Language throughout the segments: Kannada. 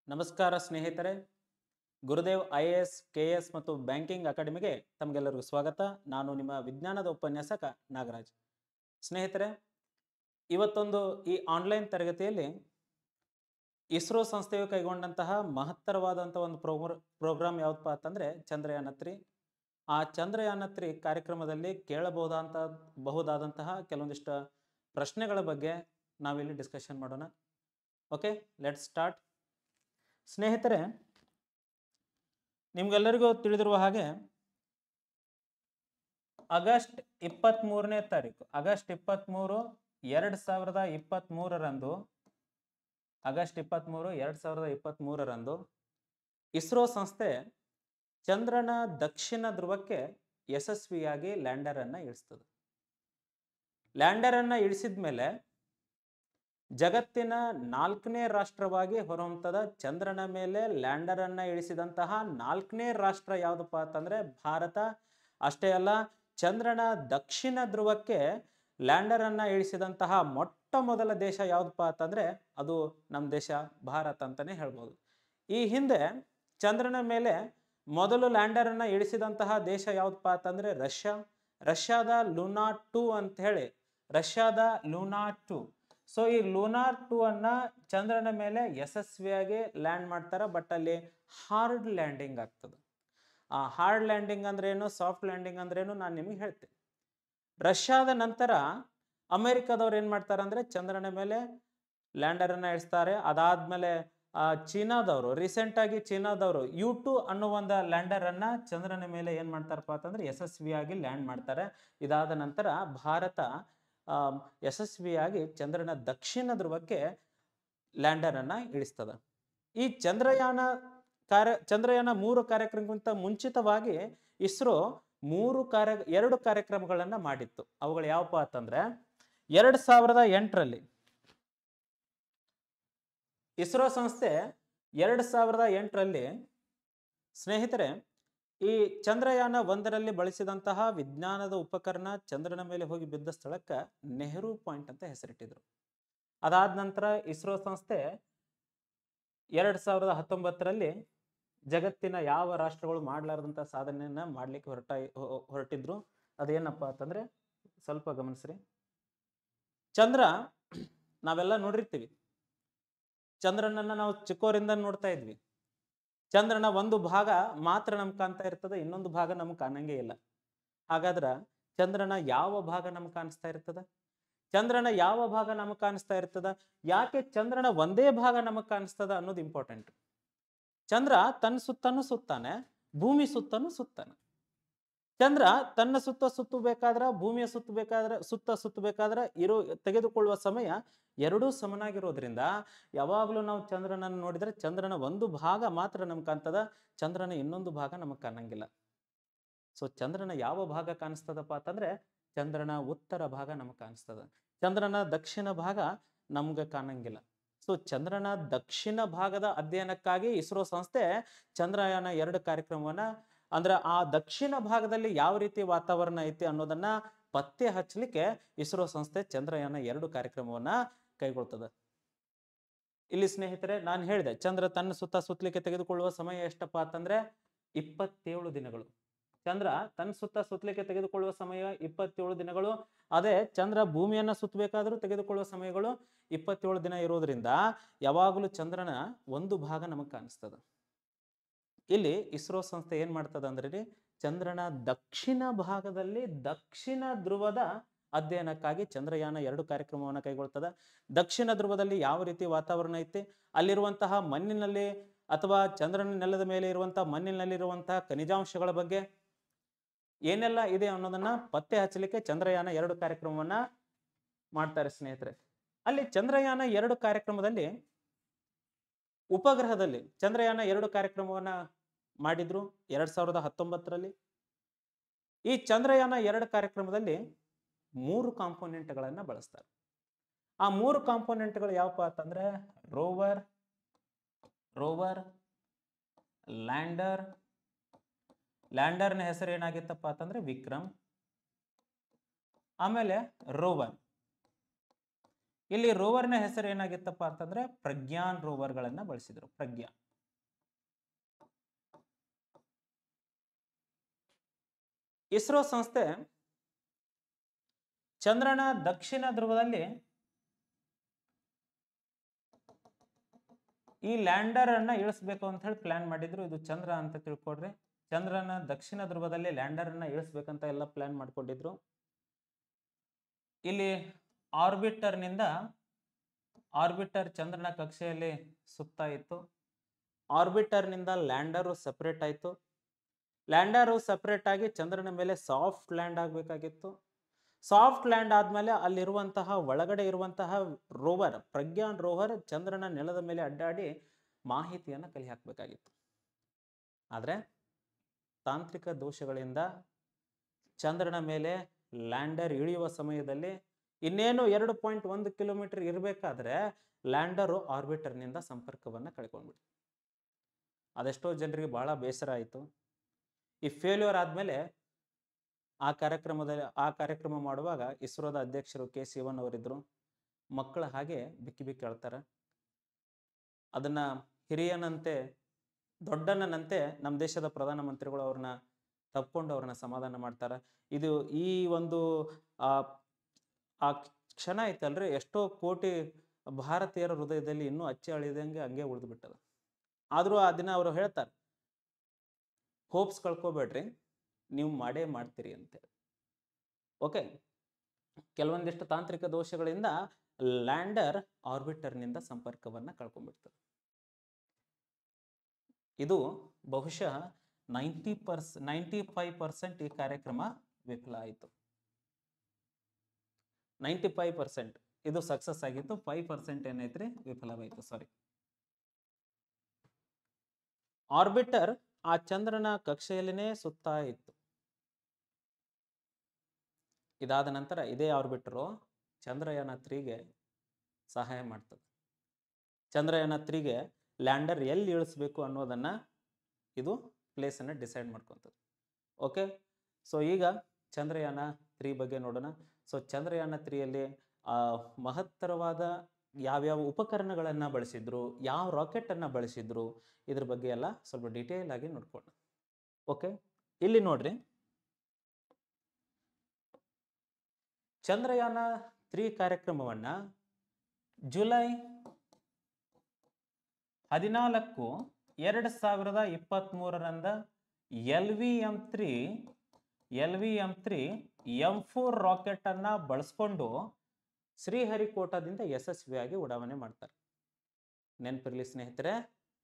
ನಮಸ್ಕಾರ ಸ್ನೇಹಿತರೆ, ಗುರುದೇವ್ IAS KS ಮತ್ತು ಬ್ಯಾಂಕಿಂಗ್ ಅಕಾಡೆಮಿಗೆ ತಮಗೆಲ್ಲರಿಗೂ ಸ್ವಾಗತ. ನಾನು ನಿಮ್ಮ ವಿಜ್ಞಾನದ ಉಪನ್ಯಾಸಕ ನಾಗರಾಜ್. ಸ್ನೇಹಿತರೆ, ಇವತ್ತೊಂದು ಈ ಆನ್ಲೈನ್ ತರಗತಿಯಲ್ಲಿ ಇಸ್ರೋ ಸಂಸ್ಥೆಯು ಕೈಗೊಂಡಂತಹ ಮಹತ್ತರವಾದಂತಹ ಒಂದು ಪ್ರೋಗ್ರಾಮ್ ಯಾವತ್ತಪ್ಪ ಅಂತಂದ್ರೆ ಚಂದ್ರಯಾನ-3. ಆ ಚಂದ್ರಯಾನ-3 ಕಾರ್ಯಕ್ರಮದಲ್ಲಿ ಬಹುದಾದಂತಹ ಕೆಲವೊಂದಿಷ್ಟು ಪ್ರಶ್ನೆಗಳ ಬಗ್ಗೆ ನಾವಿಲ್ಲಿ ಡಿಸ್ಕಷನ್ ಮಾಡೋಣ. Okay, let's start. ಸ್ನೇಹಿತರೆ, ನಿಮ್ಗೆಲ್ಲರಿಗೂ ತಿಳಿದಿರುವ ಹಾಗೆ ಆಗಸ್ಟ್ 23ನೇ ತಾರೀಕು ಆಗಸ್ಟ್ 23, 2023ರಂದು ಇಸ್ರೋ ಸಂಸ್ಥೆ ಚಂದ್ರನ ದಕ್ಷಿಣ ಧ್ರುವಕ್ಕೆ ಯಶಸ್ವಿಯಾಗಿ ಲ್ಯಾಂಡರ್ ಅನ್ನ ಇಳಿಸ್ತದೆ. ಲ್ಯಾಂಡರ್ ಅನ್ನ ಇಳಿಸಿದ ಮೇಲೆ ಜಗತ್ತಿನ 4ನೇ ರಾಷ್ಟ್ರವಾಗಿ ಹೊರಹೊಮ್ಮತದ. ಚಂದ್ರನ ಮೇಲೆ ಲ್ಯಾಂಡರ್ ಅನ್ನ ಇಳಿಸಿದಂತಹ 4ನೇ ರಾಷ್ಟ್ರ ಯಾವ್ದಪ್ಪ ಅಂತಂದ್ರೆ ಭಾರತ. ಅಷ್ಟೇ ಅಲ್ಲ, ಚಂದ್ರನ ದಕ್ಷಿಣ ಧ್ರುವಕ್ಕೆ ಲ್ಯಾಂಡರ್ ಅನ್ನ ಇಳಿಸಿದಂತಹ ಮೊಟ್ಟ ಮೊದಲ ದೇಶ ಯಾವ್ದಪ್ಪ ಅಂತಂದ್ರೆ ಅದು ನಮ್ಮ ದೇಶ ಭಾರತ ಅಂತಾನೆ ಹೇಳ್ಬೋದು. ಈ ಹಿಂದೆ ಚಂದ್ರನ ಮೇಲೆ ಮೊದಲು ಲ್ಯಾಂಡರ್ ಅನ್ನ ಇಳಿಸಿದಂತಹ ದೇಶ ಯಾವ್ದಪ್ಪ ಅಂತಂದ್ರೆ ರಷ್ಯಾದ ಲೂನಾ 2 ಅಂತ ಹೇಳಿ, ರಷ್ಯಾದ ಲೂನಾ 2. ಸೊ ಈ ಲೂನಾರ್ 2 ಅನ್ನ ಚಂದ್ರನ ಮೇಲೆ ಯಶಸ್ವಿಯಾಗಿ ಲ್ಯಾಂಡ್ ಮಾಡ್ತಾರ. ಬಟ್ ಅಲ್ಲಿ ಹಾರ್ಡ್ ಲ್ಯಾಂಡಿಂಗ್ ಆಗ್ತದೆ. ಆ ಹಾರ್ಡ್ ಲ್ಯಾಂಡಿಂಗ್ ಅಂದ್ರೆ ಏನು, ಸಾಫ್ಟ್ ಲ್ಯಾಂಡಿಂಗ್ ಅಂದ್ರೆ ಏನು, ನಾನು ನಿಮಗೆ ಹೇಳ್ತೇನೆ. ರಷ್ಯಾದ ನಂತರ ಅಮೆರಿಕದವ್ರು ಏನ್ ಮಾಡ್ತಾರೆ ಅಂದ್ರೆ ಚಂದ್ರನ ಮೇಲೆ ಲ್ಯಾಂಡರ್ ಅನ್ನ ಇಳಿಸ್ತಾರೆ. ಅದಾದ್ಮೇಲೆ ಚೀನಾದವರು ರೀಸೆಂಟ್ ಆಗಿ U2 ಅನ್ನೋ ಒಂದು ಲ್ಯಾಂಡರ್ ಅನ್ನ ಚಂದ್ರನ ಮೇಲೆ ಏನ್ ಮಾಡ್ತಾರಪ್ಪ ಅಂತಂದ್ರೆ ಯಶಸ್ವಿಯಾಗಿ ಲ್ಯಾಂಡ್ ಮಾಡ್ತಾರೆ. ಇದಾದ ನಂತರ ಭಾರತ ಯಶಸ್ವಿಯಾಗಿ ಚಂದ್ರನ ದಕ್ಷಿಣ ಧ್ರುವಕ್ಕೆ ಲ್ಯಾಂಡರ್ ಅನ್ನ ಇಳಿಸ್ತದ. ಈ ಚಂದ್ರಯಾನ 3 ಕಾರ್ಯಕ್ರಮಕ್ಕಿಂತ ಮುಂಚಿತವಾಗಿ ಇಸ್ರೋ 2 ಕಾರ್ಯಕ್ರಮಗಳನ್ನ ಮಾಡಿತ್ತು. ಅವುಗಳು ಯಾವಪ್ಪ ಅಂತಂದ್ರೆ 2008ರಲ್ಲಿ ಇಸ್ರೋ ಸಂಸ್ಥೆ 2008ರಲ್ಲಿ ಸ್ನೇಹಿತರೆ ಈ ಚಂದ್ರಯಾನ 1ರಲ್ಲಿ ಬಳಸಿದಂತಹ ವಿಜ್ಞಾನದ ಉಪಕರಣ ಚಂದ್ರನ ಮೇಲೆ ಹೋಗಿ ಬಿದ್ದ ಸ್ಥಳಕ್ಕೆ ನೆಹರು ಪಾಯಿಂಟ್ ಅಂತ ಹೆಸರಿಟ್ಟಿದ್ರು. ಅದಾದ ನಂತರ ಇಸ್ರೋ ಸಂಸ್ಥೆ 2019ರಲ್ಲಿ ಜಗತ್ತಿನ ಯಾವ ರಾಷ್ಟ್ರಗಳು ಮಾಡಲಾರದಂತ ಸಾಧನೆಯನ್ನ ಮಾಡ್ಲಿಕ್ಕೆ ಹೊರಟಿದ್ರು. ಅದೇನಪ್ಪ ಅಂತಂದ್ರೆ ಸ್ವಲ್ಪ ಗಮನಿಸ್ರಿ. ಚಂದ್ರ ನಾವೆಲ್ಲ ನೋಡಿರ್ತೀವಿ. ಚಂದ್ರನನ್ನ ನಾವು ಚಿಕ್ಕವರಿಂದ ನೋಡ್ತಾ ಇದ್ವಿ. ಚಂದ್ರನ ಒಂದು ಭಾಗ ಮಾತ್ರ ನಮ್ಗೆ ಕಾಣ್ತಾ ಇರ್ತದೆ, ಇನ್ನೊಂದು ಭಾಗ ನಮ್ಗೆ ಕಾಣಂಗೆ ಇಲ್ಲ. ಹಾಗಾದ್ರೆ ಚಂದ್ರನ ಯಾವ ಭಾಗ ನಮ್ಗೆ ಕಾಣಿಸ್ತಾ ಇರ್ತದ? ಚಂದ್ರನ ಯಾವ ಭಾಗ ನಮಗ್ ಕಾಣಿಸ್ತಾ ಇರ್ತದ? ಯಾಕೆ ಚಂದ್ರನ ಒಂದೇ ಭಾಗ ನಮಗ್ ಕಾಣಿಸ್ತದ ಅನ್ನೋದು ಇಂಪಾರ್ಟೆಂಟ್. ಚಂದ್ರ ತನ್ನ ಸುತ್ತನೂ ಸುತ್ತಾನೆ, ಭೂಮಿ ಸುತ್ತನೂ ಸುತ್ತಾನೆ. ಚಂದ್ರ ತನ್ನ ಸುತ್ತಬೇಕಾದ್ರೆ ಭೂಮಿಯ ಸುತ್ತಬೇಕಾದ್ರೆ ತೆಗೆದುಕೊಳ್ಳುವ ಸಮಯ ಎರಡೂ ಸಮನಾಗಿರೋದ್ರಿಂದ ಯಾವಾಗಲೂ ನಾವು ಚಂದ್ರನನ್ನು ನೋಡಿದ್ರೆ ಚಂದ್ರನ ಒಂದು ಭಾಗ ಮಾತ್ರ ನಮ್ಗೆ ಕಾಣ್ತದ, ಚಂದ್ರನ ಇನ್ನೊಂದು ಭಾಗ ನಮಗ್ ಕಾಣಂಗಿಲ್ಲ. ಸೊ ಚಂದ್ರನ ಯಾವ ಭಾಗ ಕಾಣಿಸ್ತದಪ್ಪ ಅಂತಂದ್ರೆ ಚಂದ್ರನ ಉತ್ತರ ಭಾಗ ನಮಗ್ ಕಾಣಿಸ್ತದ, ಚಂದ್ರನ ದಕ್ಷಿಣ ಭಾಗ ನಮ್ಗೆ ಕಾಣಂಗಿಲ್ಲ. ಸೊ ಚಂದ್ರನ ದಕ್ಷಿಣ ಭಾಗದ ಅಧ್ಯಯನಕ್ಕಾಗಿ ಇಸ್ರೋ ಸಂಸ್ಥೆ ಚಂದ್ರಯಾನ 2 ಕಾರ್ಯಕ್ರಮವನ್ನ, ಅಂದ್ರೆ ಆ ದಕ್ಷಿಣ ಭಾಗದಲ್ಲಿ ಯಾವ ರೀತಿ ವಾತಾವರಣ ಐತಿ ಅನ್ನೋದನ್ನ ಪತ್ತೆ ಹಚ್ಚಲಿಕ್ಕೆ ಇಸ್ರೋ ಸಂಸ್ಥೆ ಚಂದ್ರಯಾನ 2 ಕಾರ್ಯಕ್ರಮವನ್ನ ಕೈಗೊಳ್ತದೆ. ಇಲ್ಲಿ ಸ್ನೇಹಿತರೆ ನಾನು ಹೇಳಿದೆ, ಚಂದ್ರ ತನ್ನ ಸುತ್ತಲಿಕ್ಕೆ ತೆಗೆದುಕೊಳ್ಳುವ ಸಮಯ ಎಷ್ಟಪ್ಪ ಅಂತಂದ್ರೆ 27 ದಿನಗಳು. ಚಂದ್ರ ತನ್ನ ಸುತ್ತಲಿಕ್ಕೆ ತೆಗೆದುಕೊಳ್ಳುವ ಸಮಯ 27 ದಿನಗಳು. ಅದೇ ಚಂದ್ರ ಭೂಮಿಯನ್ನ ಸುತ್ತಬೇಕಾದ್ರೂ ತೆಗೆದುಕೊಳ್ಳುವ ಸಮಯಗಳು 27 ದಿನ ಇರೋದ್ರಿಂದ ಯಾವಾಗಲೂ ಚಂದ್ರನ ಒಂದು ಭಾಗ ನಮಗ್ ಕಾಣಿಸ್ತದ. ಇಲ್ಲಿ ಇಸ್ರೋ ಸಂಸ್ಥೆ ಏನ್ ಮಾಡ್ತದ ಅಂದ್ರೆ ಚಂದ್ರನ ದಕ್ಷಿಣ ಭಾಗದಲ್ಲಿ ದಕ್ಷಿಣ ಧ್ರುವದ ಅಧ್ಯಯನಕ್ಕಾಗಿ ಚಂದ್ರಯಾನ 2 ಕಾರ್ಯಕ್ರಮವನ್ನು ಕೈಗೊಳ್ತದ. ದಕ್ಷಿಣ ಧ್ರುವದಲ್ಲಿ ಯಾವ ರೀತಿ ವಾತಾವರಣ ಐತಿ, ಅಲ್ಲಿರುವಂತಹ ಮಣ್ಣಿನಲ್ಲಿ ಅಥವಾ ಚಂದ್ರನ ನೆಲದ ಮೇಲೆ ಇರುವಂತಹ ಮಣ್ಣಿನಲ್ಲಿರುವಂತಹ ಖನಿಜಾಂಶಗಳ ಬಗ್ಗೆ ಏನೆಲ್ಲ ಇದೆ ಅನ್ನೋದನ್ನ ಪತ್ತೆ ಹಚ್ಚಲಿಕ್ಕೆ ಚಂದ್ರಯಾನ 2 ಕಾರ್ಯಕ್ರಮವನ್ನ ಮಾಡ್ತಾರೆ ಸ್ನೇಹಿತರೆ. ಅಲ್ಲಿ ಚಂದ್ರಯಾನ 2 ಕಾರ್ಯಕ್ರಮದಲ್ಲಿ ಉಪಗ್ರಹದಲ್ಲಿ ಚಂದ್ರಯಾನ 2 ಕಾರ್ಯಕ್ರಮವನ್ನ ಮಾಡಿದ್ರು 2019ರಲ್ಲಿ. ಈ ಚಂದ್ರಯಾನ 2 ಕಾರ್ಯಕ್ರಮದಲ್ಲಿ 3 ಕಾಂಪೋನೆಂಟ್ಗಳನ್ನ ಬಳಸ್ತಾರೆ. ಆ 3 ಕಾಂಪೋನೆಂಟ್ಗಳು ಯಾವಪ್ಪ ಅಂತಂದ್ರೆ ರೋವರ್, ಲ್ಯಾಂಡರ್ನ ಹೆಸರು ಏನಾಗಿತ್ತಪ್ಪ ಅಂತಂದ್ರೆ ವಿಕ್ರಮ್. ಆಮೇಲೆ ರೋವರ್ ಇಲ್ಲಿ ರೋವರ್ನ ಹೆಸರು ಏನಾಗಿತ್ತಪ್ಪ ಅಂತಂದ್ರೆ ಪ್ರಜ್ಞಾನ್ ರೋವರ್ಗಳನ್ನ ಬಳಸಿದ್ರು. ಪ್ರಜ್ಞಾನ್. ಇಸ್ರೋ ಸಂಸ್ಥೆ ಚಂದ್ರನ ದಕ್ಷಿಣ ಧ್ರುವದಲ್ಲಿ ಈ ಲ್ಯಾಂಡರ್ ಅನ್ನ ಇಳಿಸ್ಬೇಕು ಅಂತ ಹೇಳಿ ಪ್ಲಾನ್ ಮಾಡಿದ್ರು. ಇದು ಚಂದ್ರ ಅಂತ ತಿಳ್ಕೊಡ್ರಿ. ಚಂದ್ರನ ದಕ್ಷಿಣ ಧ್ರುವದಲ್ಲಿ ಲ್ಯಾಂಡರ್ ಅನ್ನ ಇಳಿಸ್ಬೇಕಂತ ಎಲ್ಲ ಪ್ಲಾನ್ ಮಾಡ್ಕೊಂಡಿದ್ರು. ಇಲ್ಲಿ ಆರ್ಬಿಟರ್ ಚಂದ್ರನ ಕಕ್ಷೆಯಲ್ಲಿ ಸುತ್ತಾ ಇತ್ತು. ಆರ್ಬಿಟರ್ ನಿಂದ ಲ್ಯಾಂಡರು ಸಪರೇಟ್ ಆಯ್ತು. ಲ್ಯಾಂಡರು ಸಪರೇಟ್ ಆಗಿ ಚಂದ್ರನ ಮೇಲೆ ಸಾಫ್ಟ್ ಲ್ಯಾಂಡ್ ಆಗ್ಬೇಕಾಗಿತ್ತು. ಸಾಫ್ಟ್ ಲ್ಯಾಂಡ್ ಆದ್ಮೇಲೆ ಅಲ್ಲಿರುವಂತಹ ಒಳಗಡೆ ಇರುವಂತಹ ರೋವರ್, ಪ್ರಜ್ಞಾನ್ ರೋವರ್ ಚಂದ್ರನ ನೆಲದ ಮೇಲೆ ಅಡ್ಡಾಡಿ ಮಾಹಿತಿಯನ್ನ ಕಲೆ ಹಾಕಬೇಕಾಗಿತ್ತು. ಆದ್ರೆ ತಾಂತ್ರಿಕ ದೋಷಗಳಿಂದ ಚಂದ್ರನ ಮೇಲೆ ಲ್ಯಾಂಡರ್ ಇಳಿಯುವ ಸಮಯದಲ್ಲಿ ಇನ್ನೇನು 2.1 ಕಿಲೋಮೀಟರ್ ಇರಬೇಕಾದ್ರೆ ಲ್ಯಾಂಡರು ಆರ್ಬಿಟರ್ನಿಂದ ಸಂಪರ್ಕವನ್ನ ಕಳ್ಕೊಂಡ್ಬಿಡ್ತು. ಅದೆಷ್ಟೋ ಜನರಿಗೆ ಬಹಳ ಬೇಸರ ಆಯಿತು. ಈ ಫೇಲ್ಯೂರ್ ಆದ್ಮೇಲೆ ಆ ಕಾರ್ಯಕ್ರಮ ಮಾಡುವಾಗ ಇಸ್ರೋದ ಅಧ್ಯಕ್ಷರು ಕೆ ಶಿವನ್ ಅವರಿದ್ರು. ಮಕ್ಕಳ ಹಾಗೆ ಬಿಕ್ಕಿ ಬಿಕ್ಕಿ ಅಳ್ತಾರೆ. ಅದನ್ನ ಹಿರಿಯನಂತೆ ದೊಡ್ಡನಂತೆ ನಮ್ಮ ದೇಶದ ಪ್ರಧಾನಮಂತ್ರಿಗಳು ಅವ್ರನ್ನ ತಪ್ಕೊಂಡು ಅವ್ರನ್ನ ಸಮಾಧಾನ ಮಾಡ್ತಾರೆ. ಇದು ಈ ಒಂದು ಆ ಕ್ಷಣ ಐತಲ್ರಿ, ಎಷ್ಟೋ ಕೋಟಿ ಭಾರತೀಯರ ಹೃದಯದಲ್ಲಿ ಇನ್ನೂ ಅಚ್ಚೆ ಅಳಿದಂಗೆ ಹಂಗೆ ಉಳಿದು ಬಿಟ್ಟದ. ಆದ್ರೂ ಆ ದಿನ ಅವರು ಹೇಳ್ತಾರೆ, ಹೋಪ್ಸ್ ಕಳ್ಕೊಬೇಡ್ರಿ, ನೀವು ಮಾಡೇ ಮಾಡ್ತೀರಿ ಅಂತೇಳಿ. ಓಕೆ, ಕೆಲವೊಂದಿಷ್ಟು ತಾಂತ್ರಿಕ ದೋಷಗಳಿಂದ ಲ್ಯಾಂಡರ್ ಆರ್ಬಿಟರ್ನಿಂದ ಸಂಪರ್ಕವನ್ನ ಕಳ್ಕೊಂಡ್ಬಿಡ್ತದೆ. ಇದು ಬಹುಶಃ 95% ಈ ಕಾರ್ಯಕ್ರಮ ವಿಫಲ ಆಯಿತು. 95% ಇದು ಸಕ್ಸಸ್ ಆಗಿತ್ತು. 5% ಏನೈತ್ರಿ ವಿಫಲವಾಯಿತು. ಸಾರಿ. ಆರ್ಬಿಟರ್ ಆ ಚಂದ್ರನ ಕಕ್ಷೆಯಲ್ಲಿನೇ ಸುತ್ತಾ ಇತ್ತು. ಇದಾದ ನಂತರ ಇದೇ ಆರ್ಬಿಟರು ಚಂದ್ರಯಾನ 3ಗೆ ಸಹಾಯ ಮಾಡ್ತದೆ. ಚಂದ್ರಯಾನ 3ಗೆ ಲ್ಯಾಂಡರ್ ಎಲ್ಲಿ ಇಳಿಸ್ಬೇಕು ಅನ್ನೋದನ್ನ ಇದು ಪ್ಲೇಸ್ ಅನ್ನ ಡಿಸೈಡ್ ಮಾಡ್ಕೊಂತದೆ. ಓಕೆ, ಸೊ ಈಗ ಚಂದ್ರಯಾನ 3 ಬಗ್ಗೆ ನೋಡೋಣ. ಸೊ ಚಂದ್ರಯಾನ 3ಯಲ್ಲಿ ಮಹತ್ತರವಾದ ಯಾವ್ಯಾವ ಉಪಕರಣಗಳನ್ನ ಬಳಸಿದ್ರು, ಯಾವ ರಾಕೆಟ್ ಅನ್ನ ಬಳಸಿದ್ರು, ಇದ್ರ ಬಗ್ಗೆ ಎಲ್ಲ ಸ್ವಲ್ಪ ಡಿಟೇಲ್ ಆಗಿ ನೋಡ್ಕೊಳ್ಳೋಣ. ಓಕೆ, ಇಲ್ಲಿ ನೋಡ್ರಿ, ಚಂದ್ರಯಾನ 3 ಕಾರ್ಯಕ್ರಮವನ್ನ ಜುಲೈ 14, 2023 LVM3 M4 ರಾಕೆಟ್ ಅನ್ನ ಬಳಸ್ಕೊಂಡು ಶ್ರೀಹರಿಕೋಟಾದಿಂದ ಯಶಸ್ವಿಯಾಗಿ ಉಡಾವಣೆ ಮಾಡ್ತಾರೆ. ನೆನಪಿರ್ಲಿ ಸ್ನೇಹಿತರೆ,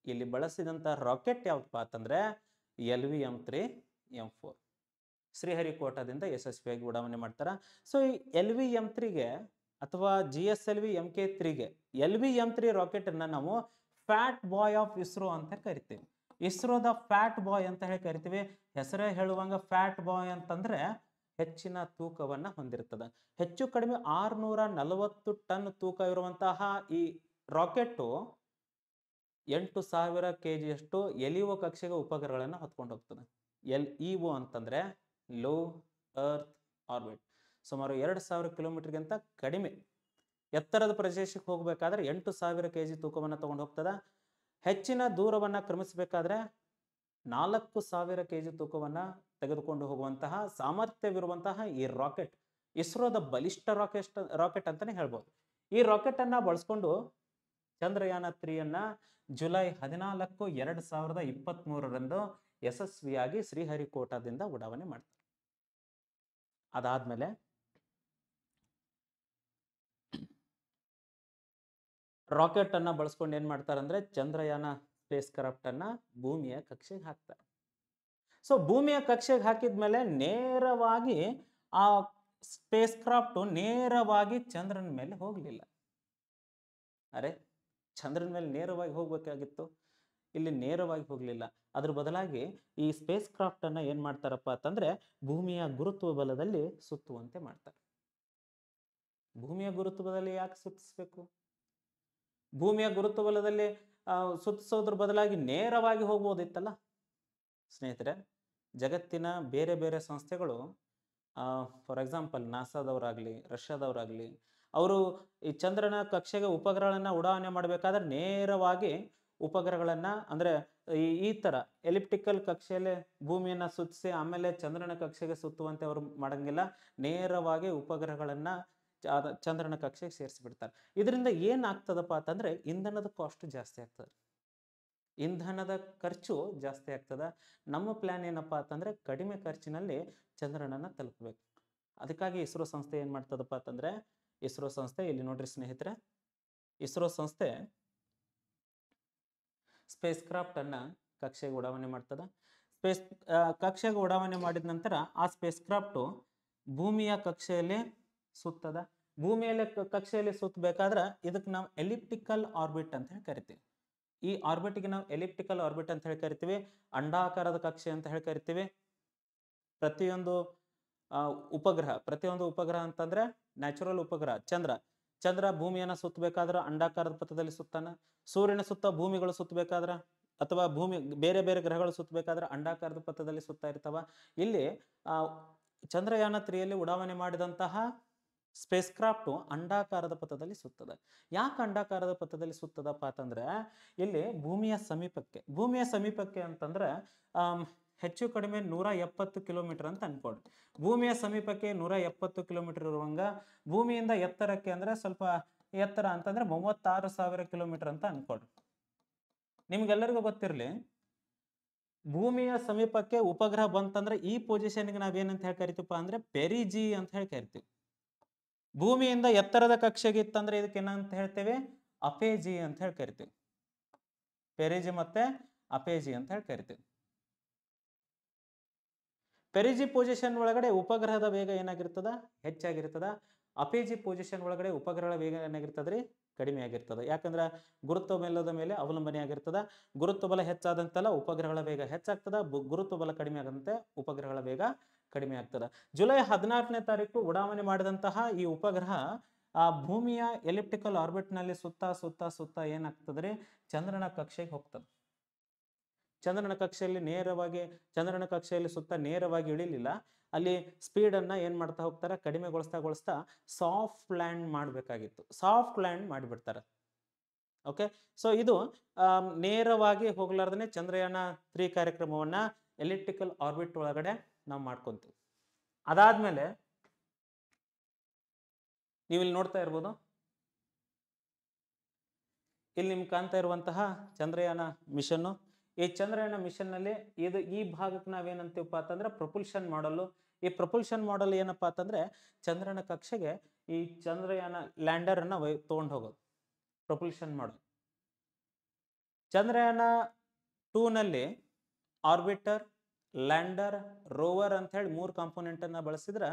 ಇಲ್ಲಿ ಬಳಸಿದಂತ ರಾಕೆಟ್ ಯಾವ್ದಪ್ಪ ಅಂತಂದ್ರೆ LVM3 M4. ಶ್ರೀಹರಿಕೋಟಾದಿಂದ ಯಶಸ್ವಿಯಾಗಿ ಉಡಾವಣೆ ಮಾಡ್ತಾರ. ಸೊ ಈ LVM3ಗೆ ಅಥವಾ GSLV MK3ಗೆ LVM3 ರಾಕೆಟ್ ಅನ್ನ ನಾವು ಫ್ಯಾಟ್ ಬಾಯ್ ಆಫ್ ಇಸ್ರೋ ಅಂತ ಕರಿತೀವಿ. ಇಸ್ರೋದ ಫ್ಯಾಟ್ ಬಾಯ್ ಅಂತ ಹೇಳಿ ಕರಿತೀವಿ. ಹೆಸರೇ ಹೇಳುವಂಗ ಫ್ಯಾಟ್ ಬಾಯ್ ಅಂತಂದ್ರೆ ಹೆಚ್ಚಿನ ತೂಕವನ್ನ ಹೊಂದಿರ್ತದ. ಹೆಚ್ಚು ಕಡಿಮೆ 640 ಟನ್ ತೂಕ ಇರುವಂತಹ ಈ ರಾಕೆಟ್ 8000 kgಯಷ್ಟು LEO ಕಕ್ಷೆಗೆ ಉಪಗ್ರಹಗಳನ್ನು ಹೊತ್ಕೊಂಡು ಹೋಗ್ತದೆ. LEO ಅಂತಂದ್ರೆ ಲೋ ಅರ್ತ್ ಆರ್ಬಿಟ್. ಸುಮಾರು 2000 ಕಿಲೋಮೀಟರ್ಗಿಂತ ಕಡಿಮೆ ಎತ್ತರದ ಪ್ರದೇಶಕ್ಕೆ ಹೋಗಬೇಕಾದ್ರೆ 8000 kg ತೂಕವನ್ನು ತಗೊಂಡು ಹೋಗ್ತದ. ಹೆಚ್ಚಿನ ದೂರವನ್ನ ಕ್ರಮಿಸಬೇಕಾದ್ರೆ 4000 kg ತೂಕವನ್ನ ತೆಗೆದುಕೊಂಡು ಹೋಗುವಂತಹ ಸಾಮರ್ಥ್ಯವಿರುವಂತಹ ಈ ರಾಕೆಟ್ ಇಸ್ರೋದ ಬಲಿಷ್ಠ ರಾಕೆಟ್ ಅಂತಾನೆ ಹೇಳ್ಬೋದು. ಈ ರಾಕೆಟ್ ಅನ್ನ ಬಳಸ್ಕೊಂಡು ಚಂದ್ರಯಾನ 3 ಜುಲೈ 14, 2023 ಯಶಸ್ವಿಯಾಗಿ ಶ್ರೀಹರಿಕೋಟಾದಿಂದ ಉಡಾವಣೆ ಮಾಡ್ತಾರೆ. ಅದಾದ್ಮೇಲೆ ರಾಕೆಟ್ ಅನ್ನ ಬಳಸ್ಕೊಂಡು ಏನ್ ಮಾಡ್ತಾರೆ ಅಂದ್ರೆ ಚಂದ್ರಯಾನ ಸ್ಪೇಸ್ ಕ್ರಾಫ್ಟ್ ಅನ್ನ ಭೂಮಿಯ ಕಕ್ಷೆಗೆ ಹಾಕ್ತಾರೆ. ಸೊ ಭೂಮಿಯ ಕಕ್ಷೆಗೆ ಹಾಕಿದ್ಮೇಲೆ ನೇರವಾಗಿ ಆ ಸ್ಪೇಸ್ ಕ್ರಾಫ್ಟ್ ನೇರವಾಗಿ ಚಂದ್ರನ ಮೇಲೆ ಹೋಗ್ಲಿಲ್ಲ. ಅರೆ, ಚಂದ್ರನ ಮೇಲೆ ನೇರವಾಗಿ ಹೋಗ್ಬೇಕಾಗಿತ್ತು, ಇಲ್ಲಿ ನೇರವಾಗಿ ಹೋಗ್ಲಿಲ್ಲ. ಅದ್ರ ಬದಲಾಗಿ ಈ ಸ್ಪೇಸ್ ಕ್ರಾಫ್ಟ್ ಅನ್ನ ಏನ್ ಮಾಡ್ತಾರಪ್ಪ ಅಂತಂದ್ರೆ ಭೂಮಿಯ ಗುರುತ್ವ ಬಲದಲ್ಲಿ ಸುತ್ತುವಂತೆ ಮಾಡ್ತಾರೆ. ಭೂಮಿಯ ಗುರುತ್ವ ಬಲದಲ್ಲಿ ಯಾಕೆ ಸುತ್ತಿಸ್ಬೇಕು? ಭೂಮಿಯ ಗುರುತ್ವ ಬಲದಲ್ಲಿ ಸುತ್ತಿಸೋದ್ರ ಬದಲಾಗಿ ನೇರವಾಗಿ ಹೋಗ್ಬೋದಿತ್ತಲ್ಲ. ಸ್ನೇಹಿತರೆ, ಜಗತ್ತಿನ ಬೇರೆ ಬೇರೆ ಸಂಸ್ಥೆಗಳು ಫಾರ್ ಎಕ್ಸಾಂಪಲ್ ನಾಸಾದವರಾಗ್ಲಿ, ರಷ್ಯಾದವರಾಗ್ಲಿ, ಅವರು ಈ ಚಂದ್ರನ ಕಕ್ಷೆಗೆ ಉಪಗ್ರಹಗಳನ್ನ ಉಡಾವಣೆ ಮಾಡಬೇಕಾದ್ರೆ ನೇರವಾಗಿ ಉಪಗ್ರಹಗಳನ್ನ ಅಂದ್ರೆ ಈ ತರ ಎಲಿಪ್ಟಿಕಲ್ ಕಕ್ಷೆಯಲ್ಲಿ ಭೂಮಿಯನ್ನ ಸುತ್ತಿಸಿ ಆಮೇಲೆ ಚಂದ್ರನ ಕಕ್ಷೆಗೆ ಸುತ್ತುವಂತೆ ಅವರು ಮಾಡಂಗಿಲ್ಲ. ನೇರವಾಗಿ ಉಪಗ್ರಹಗಳನ್ನ ಚಂದ್ರನ ಕಕ್ಷೆಗೆ ಸೇರಿಸಿ ಬಿಡ್ತಾರೆ. ಇದರಿಂದ ಏನಾಗ್ತದಪ್ಪ ಅಂತಂದ್ರೆ ಇಂಧನದ ಕಾಸ್ಟ್ ಜಾಸ್ತಿ ಆಗ್ತದೆ, ಇಂಧನದ ಖರ್ಚು ಜಾಸ್ತಿ ಆಗ್ತದ. ನಮ್ಮ ಪ್ಲಾನ್ ಏನಪ್ಪಾ ಅಂತಂದ್ರೆ ಕಡಿಮೆ ಖರ್ಚಿನಲ್ಲಿ ಚಂದ್ರನನ್ನ ತಲುಪಬೇಕು. ಅದಕ್ಕಾಗಿ ಇಸ್ರೋ ಸಂಸ್ಥೆ ಏನ್ ಮಾಡ್ತದಪ್ಪ ಅಂತಂದ್ರೆ, ಇಸ್ರೋ ಸಂಸ್ಥೆ ಇಲ್ಲಿ ನೋಡ್ರಿ ಸ್ನೇಹಿತರೆ, ಇಸ್ರೋ ಸಂಸ್ಥೆ ಸ್ಪೇಸ್ ಕ್ರಾಫ್ಟ್ ಅನ್ನ ಕಕ್ಷೆಗೆ ಉಡಾವಣೆ ಮಾಡ್ತದ. ಕಕ್ಷೆಗೆ ಉಡಾವಣೆ ಮಾಡಿದ ನಂತರ ಆ ಸ್ಪೇಸ್ ಕ್ರಾಫ್ಟ್ ಭೂಮಿಯ ಕಕ್ಷೆಯಲ್ಲಿ ಸುತ್ತದ. ಭೂಮಿಯಲ್ಲಿ ಕಕ್ಷೆಯಲ್ಲಿ ಸುತ್ತಬೇಕಾದ್ರೆ ಇದಕ್ಕೆ ನಾವು ಎಲಿಪ್ಟಿಕಲ್ ಆರ್ಬಿಟ್ ಅಂತ ಹೇಳಿ ಕರಿತೀವಿ. ಈ ಆರ್ಬಿಟ್ಗೆ ನಾವು ಎಲಿಪ್ಟಿಕಲ್ ಆರ್ಬಿಟ್ ಅಂತ ಹೇಳಿ ಕರಿತೀವಿ, ಅಂಡಾಕಾರದ ಕಕ್ಷೆ ಅಂತ ಹೇಳಿ ಕರಿತೀವಿ. ಪ್ರತಿಯೊಂದು ಉಪಗ್ರಹ ಅಂತಂದ್ರೆ ನ್ಯಾಚುರಲ್ ಉಪಗ್ರಹ ಚಂದ್ರ ಭೂಮಿಯನ್ನ ಸುತ್ತಬೇಕಾದ್ರೆ ಅಂಡಾಕಾರದ ಪಥದಲ್ಲಿ ಸುತ್ತಾನ. ಸೂರ್ಯನ ಸುತ್ತ ಭೂಮಿಗಳು ಸುತ್ತಬೇಕಾದ್ರ ಅಥವಾ ಬೇರೆ ಬೇರೆ ಗ್ರಹಗಳು ಸುತ್ತಬೇಕಾದ್ರೆ ಅಂಡಾಕಾರದ ಪಥದಲ್ಲಿ ಸುತ್ತಾ ಇರ್ತಾವ. ಇಲ್ಲಿ ಚಂದ್ರಯಾನ 3ಯಲ್ಲಿ ಉಡಾವಣೆ ಮಾಡಿದಂತಹ ಸ್ಪೇಸ್ ಕ್ರಾಫ್ಟ್ ಅಂಡಾಕಾರದ ಪಥದಲ್ಲಿ ಸುತ್ತದೆ. ಯಾಕೆ ಅಂಡಾಕಾರದ ಪಥದಲ್ಲಿ ಸುತ್ತದಪ್ಪ ಅಂತಂದ್ರೆ ಇಲ್ಲಿ ಭೂಮಿಯ ಸಮೀಪಕ್ಕೆ ಅಂತಂದ್ರೆ ಹೆಚ್ಚು ಕಡಿಮೆ 170 ಕಿಲೋಮೀಟರ್ ಅಂತ ಅನ್ಕೊಡಿ. ಭೂಮಿಯ ಸಮೀಪಕ್ಕೆ 170 ಕಿಲೋಮೀಟರ್ ಇರುವಂಗ ಭೂಮಿಯಿಂದ ಎತ್ತರಕ್ಕೆ ಅಂದ್ರೆ ಸ್ವಲ್ಪ ಎತ್ತರ ಅಂತಂದ್ರೆ 36,000 ಕಿಲೋಮೀಟರ್ ಅಂತ ಅನ್ಕೊಡಿ. ನಿಮ್ಗೆಲ್ಲರಿಗೂ ಗೊತ್ತಿರಲಿ, ಭೂಮಿಯ ಸಮೀಪಕ್ಕೆ ಉಪಗ್ರಹ ಬಂತಂದ್ರೆ ಈ ಪೊಸಿಷನ್ಗೆ ನಾವೇನಂತ ಹೇಳಿ ಕರಿತೀವಪ್ಪ ಅಂದ್ರೆ ಪೆರಿಜಿ ಅಂತ ಹೇಳಿ ಕರಿತೀವಿ. ಭೂಮಿಯಿಂದ ಎತ್ತರದ ಕಕ್ಷೆಗೆ ಇತ್ತಂದ್ರೆ ಇದಕ್ಕೆ ಏನಂತ ಹೇಳ್ತೇವೆ, ಅಪೇಜಿ ಅಂತ ಹೇಳಿ ಕರಿತೀವಿ. ಪೆರಿಜಿ ಮತ್ತೆ ಅಪೇಜಿ ಅಂತ ಹೇಳಿ ಕರಿತೀವಿ. ಪೆರಿಜಿ ಪೊಸಿಷನ್ ಒಳಗಡೆ ಉಪಗ್ರಹದ ವೇಗ ಏನಾಗಿರ್ತದ, ಹೆಚ್ಚಾಗಿರ್ತದ. ಅಪೇಜಿ ಪೊಸಿಷನ್ ಒಳಗಡೆ ಉಪಗ್ರಹದ ವೇಗ ಏನಾಗಿರ್ತದ್ರಿ, ಕಡಿಮೆ ಆಗಿರ್ತದೆ. ಯಾಕಂದ್ರೆ ಗುರುತ್ವ ಬಲದ ಮೇಲೆ ಅವಲಂಬನೆ ಆಗಿರ್ತದ. ಗುರುತ್ವ ಬಲ ಹೆಚ್ಚಾದಂತೆಲ್ಲ ಉಪಗ್ರಹಗಳ ವೇಗ ಹೆಚ್ಚಾಗ್ತದ, ಗುರುತ್ವ ಬಲ ಕಡಿಮೆ ಆದಂತೆ ಉಪಗ್ರಹಗಳ ವೇಗ ಕಡಿಮೆ ಆಗ್ತದ. ಜುಲೈ 14ನೇ ತಾರೀಕು ಉಡಾವಣೆ ಮಾಡಿದಂತಹ ಈ ಉಪಗ್ರಹ ಭೂಮಿಯ ಎಲಿಪ್ಟಿಕಲ್ ಆರ್ಬಿಟ್ ನಲ್ಲಿ ಸುತ್ತ ಸುತ್ತ ಸುತ್ತ ಏನಾಗ್ತದ್ರಿ, ಚಂದ್ರನ ಕಕ್ಷೆಗೆ ಹೋಗ್ತದೆ. ಚಂದ್ರನ ಕಕ್ಷೆಯಲ್ಲಿ ಸುತ್ತ ನೇರವಾಗಿ ಇಳಿಲಿಲ್ಲ, ಅಲ್ಲಿ ಸ್ಪೀಡ್ ಅನ್ನ ಏನ್ ಮಾಡ್ತಾ ಹೋಗ್ತಾರೆ, ಕಡಿಮೆಗೊಳಿಸ್ತಾ ಸಾಫ್ಟ್ ಲ್ಯಾಂಡ್ ಮಾಡಬೇಕಾಗಿತ್ತು, ಸಾಫ್ಟ್ ಲ್ಯಾಂಡ್ ಮಾಡಿಬಿಡ್ತಾರೆ. ಓಕೆ, ಸೊ ಇದು ನೇರವಾಗಿ ಹೋಗ್ಲಾರ್ದನೆ ಚಂದ್ರಯಾನ 3 ಕಾರ್ಯಕ್ರಮವನ್ನ ಎಲಿಪ್ಟಿಕಲ್ ಆರ್ಬಿಟ್ ಒಳಗಡೆ ನಾವು ಮಾಡ್ಕೊಂತೀವಿ. ಅದಾದ್ಮೇಲೆ ನೀವು ಇಲ್ಲಿ ನೋಡ್ತಾ ಇರ್ಬೋದು, ಇಲ್ಲಿ ನಿಮ್ಗೆ ಕಾಣ್ತಾ ಇರುವಂತಹ ಚಂದ್ರಯಾನ ಮಿಷನ್. ಈ ಚಂದ್ರಯಾನ ಮಿಷನ್ ನಲ್ಲಿ ಈ ಭಾಗಕ್ಕೆ ನಾವೇನಂತೀವಪ್ಪ ಅಂತಂದ್ರೆ ಪ್ರೊಪಲ್ಷನ್ ಮಾಡಲ್. ಈ ಪ್ರೊಪಲ್ಷನ್ ಮಾಡಲ್ ಏನಪ್ಪಾ ಅಂತಂದ್ರೆ ಚಂದ್ರನ ಕಕ್ಷೆಗೆ ಈ ಚಂದ್ರಯಾನ ಲ್ಯಾಂಡರ್ ಅನ್ನ ತಗೊಂಡು ಹೋಗೋದು ಪ್ರೊಪಲ್ಷನ್ ಮಾಡಲ್. ಚಂದ್ರಯಾನ 2 ನಲ್ಲಿ ಆರ್ಬಿಟರ್, ಲ್ಯಾಂಡರ್, ರೋವರ್ ಅಂತ ಹೇಳಿ 3 ಕಾಂಪೋನೆಂಟ್ ಅನ್ನ ಬಳಸಿದ್ರ,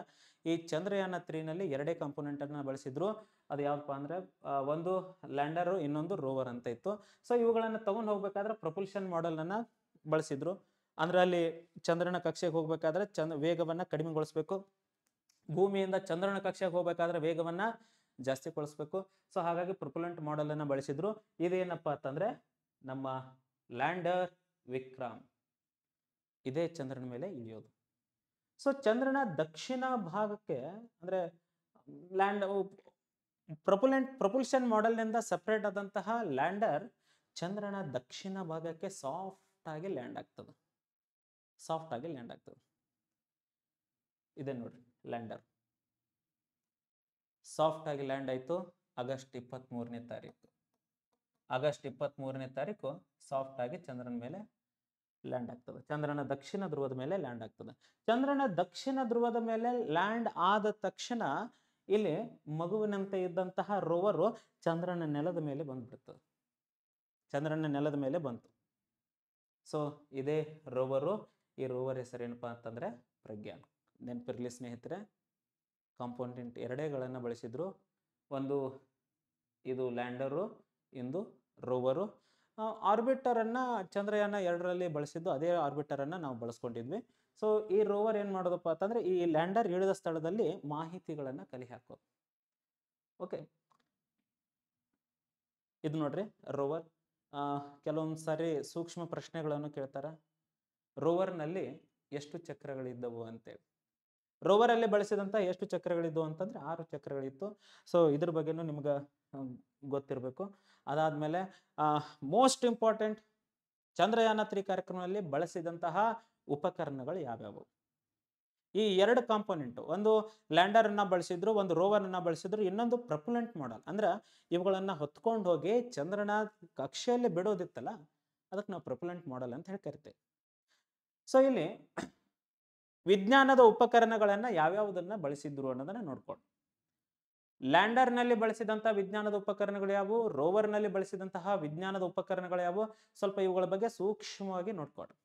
ಈ ಚಂದ್ರಯಾನ 3 ನಲ್ಲಿ 2 ಕಾಂಪೋನೆಂಟ್ ಅನ್ನ ಬಳಸಿದ್ರು. ಅದು ಯಾವಪ್ಪ ಅಂದ್ರೆ ಒಂದು ಲ್ಯಾಂಡರ್, ಇನ್ನೊಂದು ರೋವರ್ ಅಂತ ಇತ್ತು. ಸೊ ಇವುಗಳನ್ನ ತಗೊಂಡು ಹೋಗ್ಬೇಕಾದ್ರೆ ಪ್ರೊಪಲ್ಷನ್ ಮಾಡೆಲ್ ಅನ್ನ ಬಳಸಿದ್ರು. ಅಂದ್ರೆ ಅಲ್ಲಿ ಚಂದ್ರನ ಕಕ್ಷೆಗೆ ಹೋಗ್ಬೇಕಾದ್ರೆ ವೇಗವನ್ನ ಕಡಿಮೆಗೊಳಿಸ್ಬೇಕು, ಭೂಮಿಯಿಂದ ಚಂದ್ರನ ಕಕ್ಷೆಗೆ ಹೋಗ್ಬೇಕಾದ್ರೆ ವೇಗವನ್ನ ಜಾಸ್ತಿಗೊಳಿಸ್ಬೇಕು. ಸೊ ಹಾಗಾಗಿ ಪ್ರೊಪಲೆಂಟ್ ಮಾಡೆಲ್ ಅನ್ನ ಬಳಸಿದ್ರು. ಇದೇನಪ್ಪಾ ಅಂತಂದ್ರೆ ನಮ್ಮ ಲ್ಯಾಂಡರ್ ವಿಕ್ರಮ್, ಇದೇ ಚಂದ್ರನ ಮೇಲೆ ಇಳಿಯೋದು. ಸೊ ಚಂದ್ರನ ದಕ್ಷಿಣ ಭಾಗಕ್ಕೆ ಅಂದ್ರೆ ಪ್ರೊಪಲ್ಷನ್ ಮಾಡೆಲ್ ನಿಂದ ಸಪರೇಟ್ ಆದಂತಹ ಲ್ಯಾಂಡರ್ ಚಂದ್ರನ ದಕ್ಷಿಣ ಭಾಗಕ್ಕೆ ಸಾಫ್ಟ್ ಆಗಿ ಲ್ಯಾಂಡ್ ಆಗ್ತದೆ. ಇದೆ ನೋಡ್ರಿ ಲ್ಯಾಂಡರ್ ಸಾಫ್ಟ್ ಆಗಿ ಲ್ಯಾಂಡ್ ಆಯ್ತು ಆಗಸ್ಟ್ 23ನೇ ತಾರೀಕು ಸಾಫ್ಟ್ ಆಗಿ ಚಂದ್ರನ ಮೇಲೆ ಲ್ಯಾಂಡ್ ಆಗ್ತದೆ. ಚಂದ್ರನ ದಕ್ಷಿಣ ಧ್ರುವದ ಮೇಲೆ ಲ್ಯಾಂಡ್ ಆಗ್ತದೆ. ಚಂದ್ರನ ದಕ್ಷಿಣ ಧ್ರುವದ ಮೇಲೆ ಲ್ಯಾಂಡ್ ಆದ ತಕ್ಷಣ ಇಲ್ಲಿ ಮಗುವಿನಂತೆ ಇದ್ದಂತಹ ರೋವರು ಚಂದ್ರನ ನೆಲದ ಮೇಲೆ ಬಂದ್ಬಿಡ್ತದೆ. ಚಂದ್ರನ ನೆಲದ ಮೇಲೆ ಬಂತು. ಸೊ ಇದೇ ರೋವರು. ಈ ರೋವರ್ ಹೆಸರೇನಪ್ಪಾ ಅಂತಂದ್ರೆ ಪ್ರಜ್ಞಾನ್. ನೆನಪಿರ್ಲಿ ಸ್ನೇಹಿತರೆ, ಕಾಂಪೋನೆಂಟ್ 2ಗಳನ್ನ ಬಳಸಿದ್ರು. ಒಂದು ಇದು ಲ್ಯಾಂಡರು, ಇಂದು ರೋವರು. ಆರ್ಬಿಟರ್ ಅನ್ನ ಚಂದ್ರಯಾನ 2ರಲ್ಲಿ ಬಳಸಿದ್ದು, ಅದೇ ಆರ್ಬಿಟರ್ ಅನ್ನ ನಾವು ಬಳಸ್ಕೊಂಡಿದ್ವಿ. ಸೊ ಈ ರೋವರ್ ಏನ್ ಮಾಡೋದಪ್ಪ ಅಂತಂದ್ರೆ ಈ ಲ್ಯಾಂಡರ್ ಇಳಿದ ಸ್ಥಳದಲ್ಲಿ ಮಾಹಿತಿಗಳನ್ನ ಕಲೆ ಹಾಕೋದು. ಓಕೆ, ಇದು ನೋಡ್ರಿ ರೋವರ್. ಕೆಲವೊಂದು ಸಾರಿ ಸೂಕ್ಷ್ಮ ಪ್ರಶ್ನೆಗಳನ್ನು ಕೇಳ್ತಾರ. ರೋವರ್ ನಲ್ಲಿ ಎಷ್ಟು ಚಕ್ರಗಳಿದ್ದವು ಅಂತೇಳಿ. ರೋವರ್ ಅಲ್ಲಿ ಬಳಸಿದಂತ ಎಷ್ಟು ಚಕ್ರಗಳಿದ್ವು ಅಂತಂದ್ರೆ 6 ಚಕ್ರಗಳಿತ್ತು. ಸೊ ಇದ್ರ ಬಗ್ಗೆನೂ ನಿಮ್ಗೆ ಗೊತ್ತಿರಬೇಕು. ಅದಾದ್ಮೇಲೆ ಮೋಸ್ಟ್ ಇಂಪಾರ್ಟೆಂಟ್, ಚಂದ್ರಯಾನ 3 ಕಾರ್ಯಕ್ರಮದಲ್ಲಿ ಬಳಸಿದಂತಹ ಉಪಕರಣಗಳು ಯಾವ್ಯಾವು? ಈ 2 ಕಾಂಪೋನೆಂಟ್, ಒಂದು ಲ್ಯಾಂಡರ್ ಅನ್ನ ಬಳಸಿದ್ರು, ಒಂದು ರೋವರ್ ಅನ್ನ ಬಳಸಿದ್ರು, ಇನ್ನೊಂದು ಪ್ರಪುಲೆಂಟ್ ಮಾಡಲ್. ಅಂದ್ರೆ ಇವುಗಳನ್ನ ಹೊತ್ಕೊಂಡು ಹೋಗಿ ಚಂದ್ರನ ಕಕ್ಷೆಯಲ್ಲಿ ಬಿಡೋದಿತ್ತಲ್ಲ, ಅದಕ್ಕೆ ನಾವು ಪ್ರಪುಲೆಂಟ್ ಮಾಡಲ್ ಅಂತ ಹೇಳಿ ಕರಿತೇವೆ. ಸೊ ಇಲ್ಲಿ ವಿಜ್ಞಾನದ ಉಪಕರಣಗಳನ್ನ ಯಾವ್ಯಾವುದನ್ನ ಬಳಸಿದ್ರು ಅನ್ನೋದನ್ನ ನೋಡ್ಕೊಂಡು, ಲ್ಯಾಂಡರ್ ನಲ್ಲಿ ಬಳಸಿದಂತಹ ವಿಜ್ಞಾನದ ಉಪಕರಣಗಳು ಯಾವುವು, ರೋವರ್ ನಲ್ಲಿ ಬಳಸಿದಂತಹ ವಿಜ್ಞಾನದ ಉಪಕರಣಗಳು ಯಾವುವು, ಸ್ವಲ್ಪ ಇವುಗಳ ಬಗ್ಗೆ ಸೂಕ್ಷ್ಮವಾಗಿ ನೋಡ್ಕೊಳ್ಳಿ.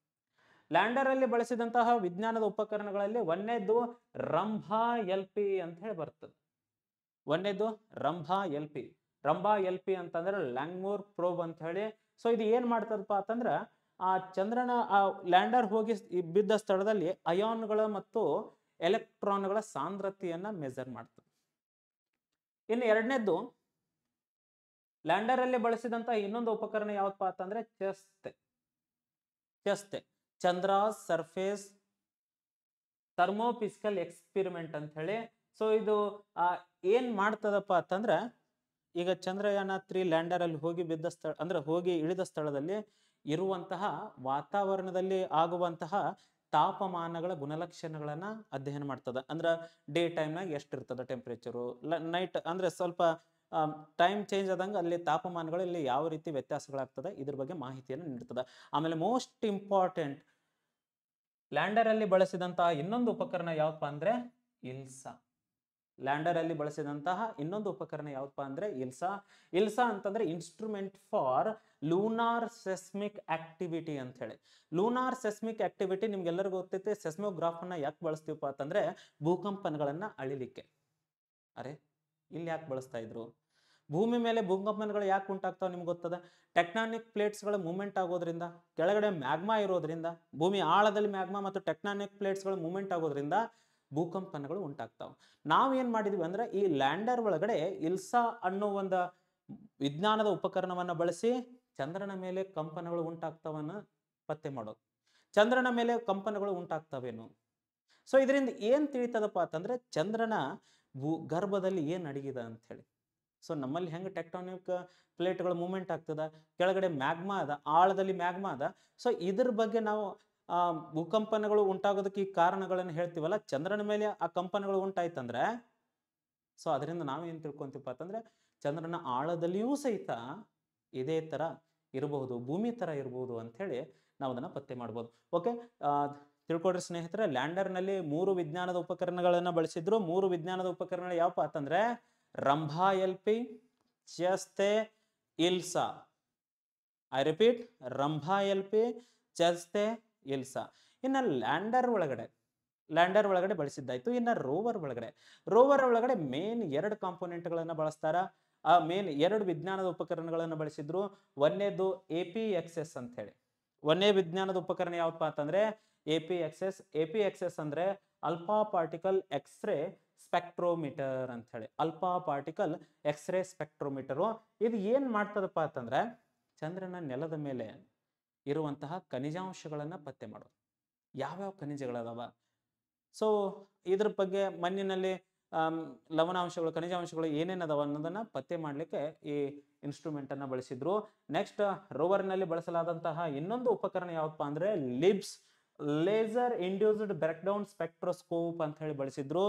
ಲ್ಯಾಂಡರ್ ಅಲ್ಲಿ ಬಳಸಿದಂತಹ ವಿಜ್ಞಾನದ ಉಪಕರಣಗಳಲ್ಲಿ ಒಂದೇದು ರಂಭಾ LP ಅಂತ ಹೇಳಿ ಬರ್ತದೆ. ಒಂದೇದು ರಂಭಾ LP. ರಂಭಾ LP ಅಂತಂದ್ರೆ ಲ್ಯಾಂಗ್ಮೂರ್ ಪ್ರೋಬ್ ಅಂತ ಹೇಳಿ. ಸೊ ಇದು ಏನ್ ಮಾಡ್ತದಪ್ಪ ಅಂತಂದ್ರ, ಆ ಚಂದ್ರನ ಆ ಲ್ಯಾಂಡರ್ ಹೋಗಿ ಬಿದ್ದ ಸ್ಥಳದಲ್ಲಿ ಅಯಾನ್ಗಳ ಮತ್ತು ಎಲೆಕ್ಟ್ರಾನ್ಗಳ ಸಾಂದ್ರತೆಯನ್ನ ಮೆಜರ್ ಮಾಡ್ತದೆ. ಇನ್ನು ಎರಡನೇದ್ದು, ಲ್ಯಾಂಡರ್ ಅಲ್ಲಿ ಬಳಸಿದಂತ ಇನ್ನೊಂದು ಉಪಕರಣ ಯಾವಪ್ಪ ಅಂತಂದ್ರೆ ಚೆಸ್ತೆ ಚಂದ್ರ ಸರ್ಫೇಸ್ ಥರ್ಮೋಫಿಸಿಕಲ್ ಎಕ್ಸ್ಪಿರಿಮೆಂಟ್ ಅಂತ ಹೇಳಿ. ಸೊ ಇದು ಏನ್ ಮಾಡ್ತದಪ್ಪ ಅಂತಂದ್ರ, ಈಗ ಚಂದ್ರಯಾನ 3 ಲ್ಯಾಂಡರ್ ಅಲ್ಲಿ ಹೋಗಿ ಬಿದ್ದ ಸ್ಥಳ ಅಂದ್ರೆ ಹೋಗಿ ಇಳಿದ ಸ್ಥಳದಲ್ಲಿ ಇರುವಂತಹ ವಾತಾವರಣದಲ್ಲಿ ಆಗುವಂತಹ ತಾಪಮಾನಗಳ ಗುಣಲಕ್ಷಣಗಳನ್ನ ಅಧ್ಯಯನ ಮಾಡ್ತದ. ಅಂದ್ರ ಡೇ ಟೈಮ್ನಾಗ ಎಷ್ಟಿರ್ತದ ಟೆಂಪರೇಚರು, ನೈಟ್ ಅಂದ್ರೆ ಸ್ವಲ್ಪ ಟೈಮ್ ಚೇಂಜ್ ಆದಂಗ ಅಲ್ಲಿ ತಾಪಮಾನಗಳಲ್ಲಿ ಯಾವ ರೀತಿ ವ್ಯತ್ಯಾಸಗಳಾಗ್ತದೆ, ಇದ್ರ ಬಗ್ಗೆ ಮಾಹಿತಿಯನ್ನು ನೀಡ್ತದ. ಆಮೇಲೆ ಮೋಸ್ಟ್ ಇಂಪಾರ್ಟೆಂಟ್, ಲ್ಯಾಂಡರ್ ಅಲ್ಲಿ ಬಳಸಿದಂತಹ ಇನ್ನೊಂದು ಉಪಕರಣ ಯಾವಪ್ಪ ಅಂದ್ರೆ ಇಲ್ಸಾ. ಲ್ಯಾಂಡರ್ ಅಲ್ಲಿ ಬಳಸಿದಂತಹ ಇನ್ನೊಂದು ಉಪಕರಣ ಯಾವಪ್ಪ ಅಂದ್ರೆ ಇಲ್ಸಾ ಅಂತಂದ್ರೆ instrument for lunar seismic activity ಅಂತ ಹೇಳಿ. ಲೂನಾರ್ ಸೆಸ್ಮಿಕ್ ಆಕ್ಟಿವಿಟಿ ನಿಮ್ಗೆಲ್ಲರಿಗೂ ಗೊತ್ತೈತೆ. ಸೆಸ್ಮೋಗ್ರಾಫ್ ಅನ್ನ ಯಾಕೆ ಬಳಸ್ತೀವಪ್ಪ ಅಂತಂದ್ರೆ ಭೂಕಂಪನಗಳನ್ನ ಅಳಿಲಿಕ್ಕೆ. ಅರೆ ಇಲ್ಲಿ ಯಾಕೆ ಬಳಸ್ತಾ ಇದ್ರು? ಭೂಮಿ ಮೇಲೆ ಭೂಕಂಪನಗಳು ಯಾಕೆ ಉಂಟಾಗ್ತಾವ ನಿಮ್ಗೆ ಗೊತ್ತದ? ಟೆಕ್ಟಾನಿಕ್ ಪ್ಲೇಟ್ಸ್ಗಳ ಮೂವ್ಮೆಂಟ್ ಆಗೋದ್ರಿಂದ, ಕೆಳಗಡೆ ಮ್ಯಾಗ್ಮಾ ಇರೋದ್ರಿಂದ, ಭೂಮಿ ಆಳದಲ್ಲಿ ಮ್ಯಾಗ್ಮಾ ಮತ್ತು ಟೆಕ್ಟಾನಿಕ್ ಪ್ಲೇಟ್ಸ್ಗಳ ಮೂವ್ಮೆಂಟ್ ಆಗೋದ್ರಿಂದ ಭೂಕಂಪನಗಳು ಉಂಟಾಗ್ತಾವ. ನಾವ್ ಏನ್ ಮಾಡಿದ್ವಿ ಅಂದ್ರೆ, ಈ ಲ್ಯಾಂಡರ್ ಒಳಗಡೆ ಇಲ್ಸಾ ಅನ್ನೋ ಒಂದು ವಿಜ್ಞಾನದ ಉಪಕರಣವನ್ನ ಬಳಸಿ ಚಂದ್ರನ ಮೇಲೆ ಕಂಪನಗಳು ಉಂಟಾಗ್ತಾವನ್ನ ಪತ್ತೆ ಮಾಡೋದು. ಚಂದ್ರನ ಮೇಲೆ ಕಂಪನಗಳು ಉಂಟಾಗ್ತಾವೇನು? ಸೊ ಇದರಿಂದ ಏನ್ ತಿಳಿತದಪ್ಪ ಅಂತಂದ್ರೆ, ಚಂದ್ರನ ಗರ್ಭದಲ್ಲಿ ಏನ್ ಅಡಗಿದೆ ಅಂತ ಹೇಳಿ. ಸೊ ನಮ್ಮಲ್ಲಿ ಹೆಂಗೆ ಟೆಕ್ಟಾನಿಕ್ ಪ್ಲೇಟ್ಗಳ ಮೂವ್ಮೆಂಟ್ ಆಗ್ತದ, ಕೆಳಗಡೆ ಮ್ಯಾಗ್ಮಾ ಅದ, ಆಳದಲ್ಲಿ ಮ್ಯಾಗ್ಮಾ ಅದ. ಸೊ ಇದ್ರ ಬಗ್ಗೆ ನಾವು ಭೂಕಂಪನಗಳು ಉಂಟಾಗೋದಕ್ಕೆ ಈ ಕಾರಣಗಳನ್ನು ಹೇಳ್ತೀವಲ್ಲ, ಚಂದ್ರನ ಮೇಲೆ ಆ ಕಂಪನಗಳು ಉಂಟಾಯ್ತಂದ್ರೆ, ಸೊ ಅದರಿಂದ ನಾವೇನ್ ತಿಳ್ಕೊಂತೀವಪ್ಪ ಅಂತಂದ್ರೆ, ಚಂದ್ರನ ಆಳದಲ್ಲಿಯೂ ಸಹಿತ ಇದೇ ತರ ಇರಬಹುದು, ಭೂಮಿ ತರ ಇರಬಹುದು ಅಂತ ಹೇಳಿ ನಾವು ಅದನ್ನ ಪತ್ತೆ ಮಾಡ್ಬೋದು. ಓಕೆ, ತಿಳ್ಕೊಡ್ರಿ ಸ್ನೇಹಿತರೆ. ಲ್ಯಾಂಡರ್ ನಲ್ಲಿ 3 ವಿಜ್ಞಾನದ ಉಪಕರಣಗಳನ್ನ ಬಳಸಿದ್ರು. 3 ವಿಜ್ಞಾನದ ಉಪಕರಣಗಳು ಯಾವಪ್ಪ ಅಂತಂದ್ರೆ Rambha LP, ChaSTE, ILSA. I repeat, Rambha LP, ChaSTE, ILSA. ಇನ್ನ ಲ್ಯಾಂಡರ್ ಒಳಗಡೆ ಬಳಸಿದ್ದಾಯ್ತು. ಇನ್ನ ರೋವರ್ ಒಳಗಡೆ ಮೇನ್ 2 ಕಾಂಪೋನೆಂಟ್ಗಳನ್ನ ಬಳಸ್ತಾರ. ಆ ಮೇನ್ 2 ವಿಜ್ಞಾನದ ಉಪಕರಣಗಳನ್ನ ಬಳಸಿದ್ರು. ಒಂದೇದು APXS ಅಂತ ಹೇಳಿ. ಒಂದೇ ವಿಜ್ಞಾನದ ಉಪಕರಣ ಯಾವಪ್ಪ ಅಂತಂದ್ರೆ APXS ಅಂದ್ರೆ ಅಲ್ಫಾ ಪಾರ್ಟಿಕಲ್ ಎಕ್ಸ್ರೇ ಸ್ಪೆಕ್ಟ್ರೋಮೀಟರ್ ಅಂತ ಹೇಳಿ. ಅಲ್ಫಾ ಪಾರ್ಟಿಕಲ್ ಎಕ್ಸ್ರೇ ಸ್ಪೆಕ್ಟ್ರೋಮೀಟರು ಇದು ಏನ್ ಮಾಡ್ತದಪ್ಪ ಅಂತಂದ್ರೆ, ಚಂದ್ರನ ನೆಲದ ಮೇಲೆ ಇರುವಂತಹ ಖನಿಜಾಂಶಗಳನ್ನ ಪತ್ತೆ ಮಾಡೋದು. ಯಾವ್ಯಾವ ಖನಿಜಗಳದಾವ, ಸೊ ಇದ್ರ ಬಗ್ಗೆ ಮಣ್ಣಿನಲ್ಲಿ ಲವಣಾಂಶಗಳು, ಖನಿಜಾಂಶಗಳು ಏನೇನದಾವ ಅನ್ನೋದನ್ನ ಪತ್ತೆ ಮಾಡ್ಲಿಕ್ಕೆ ಈ ಇನ್ಸ್ಟ್ರೂಮೆಂಟ್ ಅನ್ನ ಬಳಸಿದ್ರು. ನೆಕ್ಸ್ಟ್, ರೋವರ್ ನಲ್ಲಿ ಬಳಸಲಾದಂತಹ ಇನ್ನೊಂದು ಉಪಕರಣ ಯಾವಪ್ಪ ಅಂದ್ರೆ ಲೇಸರ್ ಇಂಡ್ಯೂಸ್ಡ್ ಬ್ರೇಕ್ಡೌನ್ ಸ್ಪೆಕ್ಟ್ರೋಸ್ಕೋಪ್ ಅಂತ ಹೇಳಿ ಬಳಸಿದ್ರು.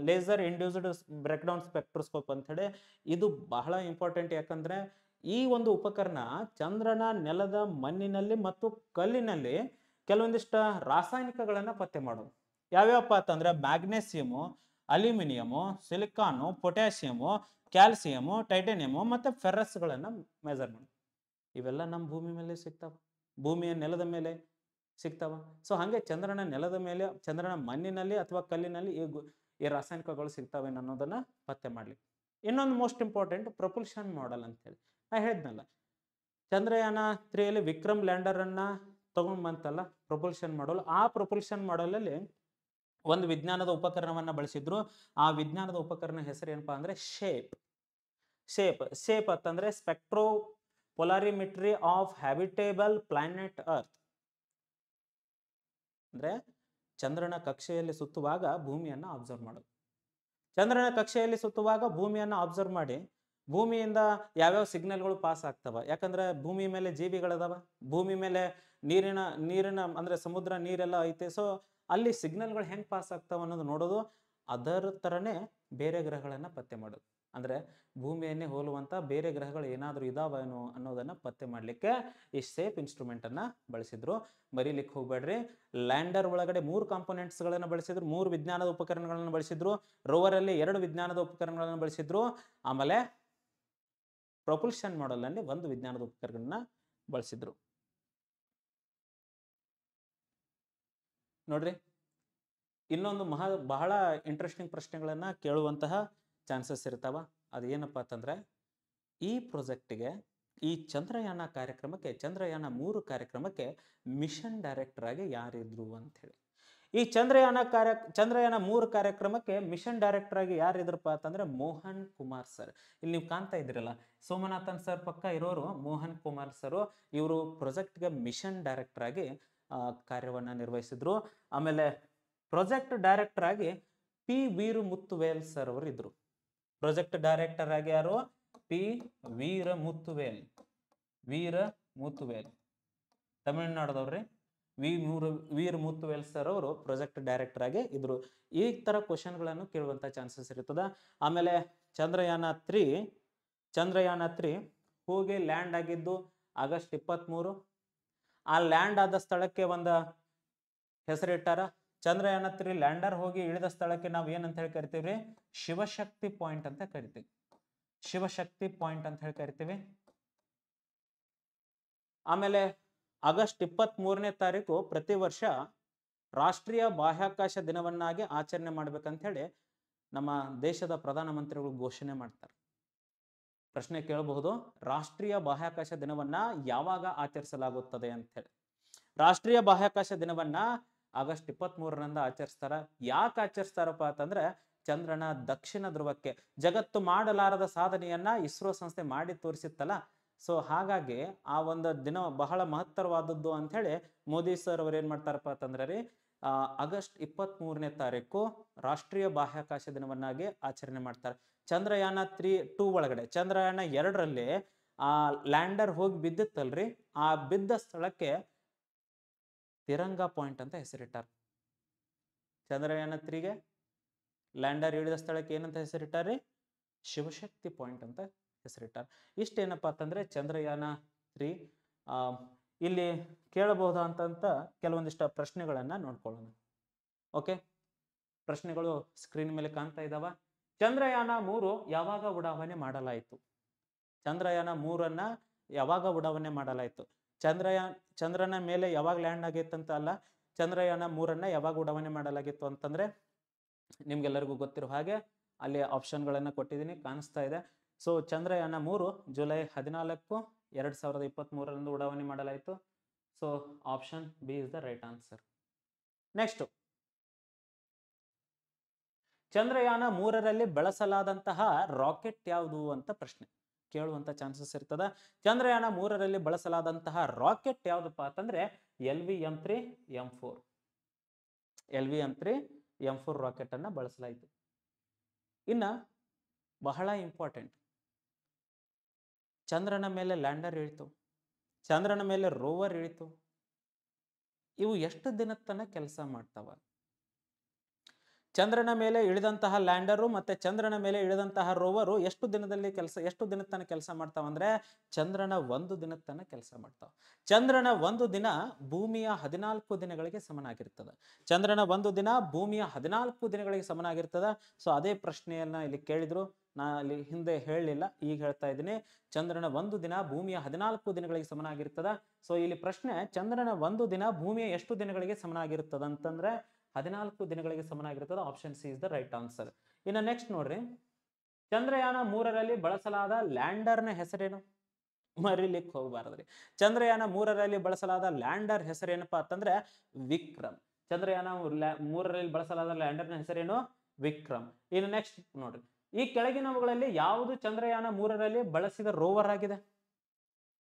ಲೇಸರ್ ಇಂಡ್ಯೂಸ್ಡ್ ಬ್ರೇಕ್ಡೌನ್ ಸ್ಪೆಕ್ಟ್ರೋಸ್ಕೋಪ್ ಅಂತ ಹೇಳಿ ಇದು ಬಹಳ ಇಂಪಾರ್ಟೆಂಟ್. ಯಾಕಂದ್ರೆ ಈ ಒಂದು ಉಪಕರಣ ಚಂದ್ರನ ನೆಲದ ಮಣ್ಣಿನಲ್ಲಿ ಮತ್ತು ಕಲ್ಲಿನಲ್ಲಿ ಕೆಲವೊಂದಿಷ್ಟು ರಾಸಾಯನಿಕಗಳನ್ನ ಪತ್ತೆ ಮಾಡೋದು. ಯಾವ್ಯಾವಪ್ಪ ಅಂತಂದ್ರೆ ಮ್ಯಾಗ್ನೆಸಿಯಮು, ಅಲ್ಯೂಮಿನಿಯಮು, ಸಿಲಿಕಾನು, ಪೊಟ್ಯಾಸಿಯಮು, ಕ್ಯಾಲ್ಸಿಯಮು, ಟೈಟಾನಿಯಮು ಮತ್ತೆ ಫೆರಸ್ಗಳನ್ನ ಮೆಜರ್ ಮಾಡೋದು. ಇವೆಲ್ಲ ನಮ್ಮ ಭೂಮಿ ಮೇಲೆ ಸಿಗ್ತಾವ, ಭೂಮಿಯ ನೆಲದ ಮೇಲೆ ಸಿಗ್ತಾವ. ಸೊ ಹಾಗೆ ಚಂದ್ರನ ನೆಲದ ಮೇಲೆ, ಚಂದ್ರನ ಮಣ್ಣಿನಲ್ಲಿ ಅಥವಾ ಕಲ್ಲಿನಲ್ಲಿ ಈ ರಾಸಾಯನಿಕಗಳು ಸಿಗ್ತಾವೆ ಅನ್ನೋದನ್ನ ಪತ್ತೆ ಮಾಡ್ಲಿಕ್ಕೆ. ಇನ್ನೊಂದು ಮೋಸ್ಟ್ ಇಂಪಾರ್ಟೆಂಟ್ ಪ್ರೊಪಲ್ಷನ್ ಮಾಡೆಲ್ ಅಂತ ಹೇಳಿ ನಾ ಹೇಳಿದ್ನಲ್ಲ, ಚಂದ್ರಯಾನ 3 ವಿಕ್ರಮ್ ಲ್ಯಾಂಡರ್ ಅನ್ನ ತಗೊಂಡ್ ಬಂತಲ್ಲ ಪ್ರೊಪಲ್ಷನ್ ಮಾಡಲ್. ಆ ಪ್ರೊಪಲ್ಷನ್ ಮಾಡಲ್ ಅಲ್ಲಿ ಒಂದು ವಿಜ್ಞಾನದ ಉಪಕರಣವನ್ನ ಬಳಸಿದ್ರು. ಆ ವಿಜ್ಞಾನದ ಉಪಕರಣ ಹೆಸರು ಏನಪ್ಪಾ ಅಂದ್ರೆ ಶೇಪ್ ಅಂತಂದ್ರೆ spectro ಪೊಲಾರಿಮೆಟ್ರಿ of habitable planet earth. ಅಂದ್ರೆ ಚಂದ್ರನ ಕಕ್ಷೆಯಲ್ಲಿ ಸುತ್ತುವಾಗ ಭೂಮಿಯನ್ನು ಅಬ್ಸರ್ವ್ ಮಾಡೋದು. ಚಂದ್ರನ ಕಕ್ಷೆಯಲ್ಲಿ ಸುತ್ತುವಾಗ ಭೂಮಿಯನ್ನು ಅಬ್ಸರ್ವ್ ಮಾಡಿ ಭೂಮಿಯಿಂದ ಯಾವ್ಯಾವ ಸಿಗ್ನಲ್ಗಳು ಪಾಸ್ ಆಗ್ತವ. ಯಾಕಂದ್ರೆ ಭೂಮಿ ಮೇಲೆ ಜೀವಿಗಳದಾವ, ಭೂಮಿ ಮೇಲೆ ನೀರಿನ ಅಂದ್ರೆ ಸಮುದ್ರ ನೀರೆಲ್ಲ ಐತೆ. ಸೊ ಅಲ್ಲಿ ಸಿಗ್ನಲ್ಗಳು ಹೆಂಗ್ ಪಾಸ್ ಆಗ್ತಾವ ಅನ್ನೋದು ನೋಡೋದು. ಅದರ ತರನೇ ಬೇರೆ ಗ್ರಹಗಳನ್ನ ಪತ್ತೆ ಮಾಡೋದು. ಅಂದ್ರೆ ಭೂಮಿಯನ್ನೇ ಹೋಲುವಂತ ಬೇರೆ ಗ್ರಹಗಳು ಏನಾದರೂ ಇದಾವೇನೋ ಅನ್ನೋದನ್ನ ಪತ್ತೆ ಮಾಡ್ಲಿಕ್ಕೆ ಈ ಸೇಫ್ ಇನ್ಸ್ಟ್ರೂಮೆಂಟ್ ಅನ್ನ ಬಳಸಿದ್ರು. ಮರಿಲಿಕ್ಕೆ ಹೋಗ್ಬೇಡ್ರಿ. ಲ್ಯಾಂಡರ್ ಒಳಗಡೆ 3 ಕಾಂಪೋನೆಂಟ್ಸ್ ಗಳನ್ನ ಬಳಸಿದ್ರು, 3 ವಿಜ್ಞಾನದ ಉಪಕರಣಗಳನ್ನ ಬಳಸಿದ್ರು. ರೋವರ್ ಅಲ್ಲಿ 2 ವಿಜ್ಞಾನದ ಉಪಕರಣಗಳನ್ನ ಬಳಸಿದ್ರು. ಆಮೇಲೆ ಪ್ರೊಪಲ್ಷನ್ ಮಾಡೆಲ್ ಅಲ್ಲಿ 1 ವಿಜ್ಞಾನದ ಉಪಕರಣಗಳನ್ನ ಬಳಸಿದ್ರು. ನೋಡ್ರಿ, ಇನ್ನೊಂದು ಬಹಳ ಇಂಟ್ರೆಸ್ಟಿಂಗ್ ಪ್ರಶ್ನೆಗಳನ್ನ ಕೇಳುವಂತಹ ಚಾನ್ಸಸ್ ಇರ್ತಾವ. ಅದು ಏನಪ್ಪಾ ಅಂತಂದ್ರೆ, ಈ ಪ್ರಾಜೆಕ್ಟ್ಗೆ, ಈ ಚಂದ್ರಯಾನ ಕಾರ್ಯಕ್ರಮಕ್ಕೆ, ಚಂದ್ರಯಾನ 3 ಕಾರ್ಯಕ್ರಮಕ್ಕೆ ಮಿಷನ್ ಡೈರೆಕ್ಟರ್ ಆಗಿ ಯಾರಿದ್ರು ಅಂತ ಹೇಳಿ. ಈ ಚಂದ್ರಯಾನ 3 ಕಾರ್ಯಕ್ರಮಕ್ಕೆ ಮಿಷನ್ ಡೈರೆಕ್ಟರ್ ಆಗಿ ಯಾರಿದ್ರಪ್ಪ ಅಂತಂದ್ರೆ ಮೋಹನ್ ಕುಮಾರ್ ಸರ್. ಇಲ್ಲಿ ನೀವು ಕಾಣ್ತಾ ಇದ್ರಲ್ಲ, ಸೋಮನಾಥನ್ ಸರ್ ಪಕ್ಕ ಇರೋರು ಮೋಹನ್ ಕುಮಾರ್ ಸರ್. ಇವರು ಪ್ರಾಜೆಕ್ಟ್ಗೆ ಮಿಷನ್ ಡೈರೆಕ್ಟರ್ ಆಗಿ ಕಾರ್ಯವನ್ನ ನಿರ್ವಹಿಸಿದ್ರು. ಆಮೇಲೆ ಪ್ರಾಜೆಕ್ಟ್ ಡೈರೆಕ್ಟರ್ ಆಗಿ ಪಿ ವೀರಮುತ್ತುವೇಲ್ ಸರ್ ಅವರು ಇದ್ರು. ಪ್ರಾಜೆಕ್ಟ್ ಡೈರೆಕ್ಟರ್ ಆಗಿ ಯಾರು? ಪಿ ವೀರಮುತ್ತುವೇಲ್ ತಮಿಳುನಾಡದವ್ರಿ. ವೀರಮುತ್ತುವೇಲ್ ಸರ್ ಅವರು ಪ್ರಾಜೆಕ್ಟ್ ಡೈರೆಕ್ಟರ್ ಆಗಿ ಇದ್ರು. ಈ ತರ ಕ್ವಶನ್ ಗಳನ್ನು ಕೇಳುವಂತ ಚಾನ್ಸಸ್ ಇರ್ತದ. ಆಮೇಲೆ ಚಂದ್ರಯಾನ 3 ಹೋಗಿ ಲ್ಯಾಂಡ್ ಆಗಿದ್ದು ಆಗಸ್ಟ್ 23. ಆ ಲ್ಯಾಂಡ್ ಆದ ಸ್ಥಳಕ್ಕೆ ಒಂದು ಹೆಸರಿಟ್ಟಾರ. ಚಂದ್ರಯಾನ 3 ಲ್ಯಾಂಡರ್ ಹೋಗಿ ಇಳಿದ ಸ್ಥಳಕ್ಕೆ ನಾವು ಏನಂತ ಹೇಳಿ ಕರಿತೀವಿ? ಶಿವಶಕ್ತಿ ಪಾಯಿಂಟ್ ಅಂತ ಕರಿತೀವಿ. ಶಿವಶಕ್ತಿ ಪಾಯಿಂಟ್ ಅಂತ ಹೇಳಿ ಕರಿತೀವಿ. ಆಮೇಲೆ ಆಗಸ್ಟ್ 23ನೇ ತಾರೀಕು ಪ್ರತಿ ವರ್ಷ ರಾಷ್ಟ್ರೀಯ ಬಾಹ್ಯಾಕಾಶ ದಿನವನ್ನಾಗಿ ಆಚರಣೆ ಮಾಡ್ಬೇಕಂತ ಹೇಳಿ ನಮ್ಮ ದೇಶದ ಪ್ರಧಾನಮಂತ್ರಿಗಳು ಘೋಷಣೆ ಮಾಡ್ತಾರೆ. ಪ್ರಶ್ನೆ ಕೇಳಬಹುದು, ರಾಷ್ಟ್ರೀಯ ಬಾಹ್ಯಾಕಾಶ ದಿನವನ್ನ ಯಾವಾಗ ಆಚರಿಸಲಾಗುತ್ತದೆ ಅಂತ ಹೇಳಿ. ರಾಷ್ಟ್ರೀಯ ಬಾಹ್ಯಾಕಾಶ ದಿನವನ್ನ ಆಗಸ್ಟ್ 23ರಂದು ಆಚರಿಸ್ತಾರ. ಯಾಕೆ ಆಚರಿಸ್ತಾರಪ್ಪ ಅಂತಂದ್ರೆ, ಚಂದ್ರನ ದಕ್ಷಿಣ ಧ್ರುವಕ್ಕೆ ಜಗತ್ತು ಮಾಡಲಾರದ ಸಾಧನೆಯನ್ನ ಇಸ್ರೋ ಸಂಸ್ಥೆ ಮಾಡಿ ತೋರಿಸಿತ್ತಲ್ಲ. ಸೊ ಹಾಗಾಗಿ ಆ ಒಂದು ದಿನ ಬಹಳ ಮಹತ್ತರವಾದದ್ದು ಅಂತ ಹೇಳಿ ಮೋದಿ ಸರ್ ಅವ್ರು ಏನ್ ಮಾಡ್ತಾರಪ್ಪ ಅಂತಂದ್ರೆ ರೀ, ಆಗಸ್ಟ್ 23ನೇ ತಾರೀಕು ರಾಷ್ಟ್ರೀಯ ಬಾಹ್ಯಾಕಾಶ ದಿನವನ್ನಾಗಿ ಆಚರಣೆ ಮಾಡ್ತಾರೆ. ಚಂದ್ರಯಾನ 2 ಒಳಗಡೆ, ಚಂದ್ರಯಾನ 2ರಲ್ಲಿ ಆ ಲ್ಯಾಂಡರ್ ಹೋಗಿ ಬಿದ್ದಿತ್ತಲ್ರಿ, ಆ ಬಿದ್ದ ಸ್ಥಳಕ್ಕೆ ತಿರಂಗ ಪಾಯಿಂಟ್ ಅಂತ ಹೆಸರಿಟ್ಟಾರ. ಚಂದ್ರಯಾನ 3ಗೆ ಲ್ಯಾಂಡರ್ ಇಳಿದ ಸ್ಥಳಕ್ಕೆ ಏನಂತ ಹೆಸರಿಟ್ಟಾರ್ರಿ? ಶಿವಶಕ್ತಿ ಪಾಯಿಂಟ್ ಅಂತ ಹೆಸರಿಟ್ಟಾರ. ಇಷ್ಟೇನಪ್ಪಾ ಅಂತಂದ್ರೆ ಚಂದ್ರಯಾನ 3. ಇಲ್ಲಿ ಕೇಳಬಹುದಂತ ಕೆಲವೊಂದಿಷ್ಟು ಪ್ರಶ್ನೆಗಳನ್ನ ನೋಡ್ಕೊಳ್ಳೋಣ. ಓಕೆ, ಪ್ರಶ್ನೆಗಳು ಸ್ಕ್ರೀನ್ ಮೇಲೆ ಕಾಣ್ತಾ ಇದಾವ. ಚಂದ್ರಯಾನ 3 ಯಾವಾಗ ಉಡಾವಣೆ ಮಾಡಲಾಯಿತು? ಚಂದ್ರಯಾನ 3ಅನ್ನ ಯಾವಾಗ ಉಡಾವಣೆ ಮಾಡಲಾಯಿತು? ಚಂದ್ರನ ಮೇಲೆ ಯಾವಾಗ ಲ್ಯಾಂಡ್ ಆಗಿತ್ತಂತ ಅಲ್ಲ, ಚಂದ್ರಯಾನ 3ಅನ್ನ ಯಾವಾಗ ಉಡಾವಣೆ ಮಾಡಲಾಗಿತ್ತು ಅಂತಂದ್ರೆ ನಿಮ್ಗೆಲ್ಲರಿಗೂ ಗೊತ್ತಿರೋ ಹಾಗೆ ಅಲ್ಲಿ ಆಪ್ಷನ್ಗಳನ್ನ ಕೊಟ್ಟಿದ್ದೀನಿ, ಕಾಣಿಸ್ತಾ ಇದೆ. ಸೊ ಚಂದ್ರಯಾನ 3 ಜುಲೈ 14, 2023ರಂದು ಉಡಾವಣೆ ಮಾಡಲಾಯಿತು. So option B is the right answer. Next, Chandrayaan 3ರಲ್ಲಿ ಬಳಸಲಾದಂತಹ ರಾಕೆಟ್ ಯಾವುದು ಅಂತ ಪ್ರಶ್ನೆ ಕೇಳುವಂತ ಚಾನ್ಸಸ್ ಇರ್ತದ. ಚಂದ್ರಯಾನ 3ರಲ್ಲಿ ಬಳಸಲಾದಂತಹ ರಾಕೆಟ್ ಯಾವ್ದಪ್ಪ ಅಂತಂದ್ರೆ LVM-3 M4. LVM-3 M4 rocket ಅನ್ನ ಬಳಸಲಾಯಿತು. ಇನ್ನ ಬಹಳ ಇಂಪಾರ್ಟೆಂಟ್, ಚಂದ್ರನ ಮೇಲೆ ಲ್ಯಾಂಡರ್ ಇಳಿತು, ಚಂದ್ರನ ಮೇಲೆ ರೋವರ್ ಇಳಿತು. ಇವು ಎಷ್ಟು ದಿನದ ತನಕ ಕೆಲಸ ಮಾಡ್ತಾವ? ಚಂದ್ರನ ಮೇಲೆ ಇಳಿದಂತಹ ಲ್ಯಾಂಡರು ಮತ್ತೆ ಚಂದ್ರನ ಮೇಲೆ ಇಳಿದಂತಹ ರೋವರು ಎಷ್ಟು ದಿನದ ತನಕ ಕೆಲಸ ಮಾಡ್ತಾವ ಅಂದ್ರೆ ಚಂದ್ರನ 1 ದಿನದ ತನಕ ಕೆಲಸ ಮಾಡ್ತಾವ. ಚಂದ್ರನ 1 ದಿನ ಭೂಮಿಯ 14 ದಿನಗಳಿಗೆ ಸಮನಾಗಿರ್ತದ. ಚಂದ್ರನ 1 ದಿನ ಭೂಮಿಯ 14 ದಿನಗಳಿಗೆ ಸಮನಾಗಿರ್ತದ. ಸೊ ಅದೇ ಪ್ರಶ್ನೆಯನ್ನ ಇಲ್ಲಿ ಕೇಳಿದ್ರು, ನಾ ಅಲ್ಲಿ ಹಿಂದೆ ಹೇಳಲಿಲ್ಲ, ಈಗ ಹೇಳ್ತಾ ಇದ್ದೀನಿ. ಚಂದ್ರನ 1 ದಿನ ಭೂಮಿಯ 14 ದಿನಗಳಿಗೆ ಸಮನಾಗಿರ್ತದ. ಸೊ ಇಲ್ಲಿ ಪ್ರಶ್ನೆ, ಚಂದ್ರನ 1 ದಿನ ಭೂಮಿಯ ಎಷ್ಟು ದಿನಗಳಿಗೆ ಸಮನಾಗಿರ್ತದ ಅಂತಂದ್ರೆ 14 ದಿನಗಳಿಗೆ ಸಮನಾಗಿರ್ತದೆ. Option C is the right answer. ಇನ್ನು ನೆಕ್ಸ್ಟ್ ನೋಡ್ರಿ, ಚಂದ್ರಯಾನ 3ರಲ್ಲಿ ಬಳಸಲಾದ ಲ್ಯಾಂಡರ್ನ ಹೆಸರೇನು? ಮರಿಲಿಕ್ಕೆ ಹೋಗಬಾರದ್ರಿ. ಚಂದ್ರಯಾನ 3ರಲ್ಲಿ ಬಳಸಲಾದ ಲ್ಯಾಂಡರ್ ಹೆಸರೇನಪ್ಪಾ ಅಂತಂದ್ರೆ ವಿಕ್ರಮ್. ಚಂದ್ರಯಾನ 3ರಲ್ಲಿ ಬಳಸಲಾದ ಲ್ಯಾಂಡರ್ನ ಹೆಸರೇನು? ವಿಕ್ರಮ್. ಇನ್ನು ನೆಕ್ಸ್ಟ್ ನೋಡ್ರಿ, ಈ ಕೆಳಗಿನವುಗಳಲ್ಲಿ ಯಾವುದು ಚಂದ್ರಯಾನ 3ರಲ್ಲಿ ಬಳಸಿದ ರೋವರ್ ಆಗಿದೆ?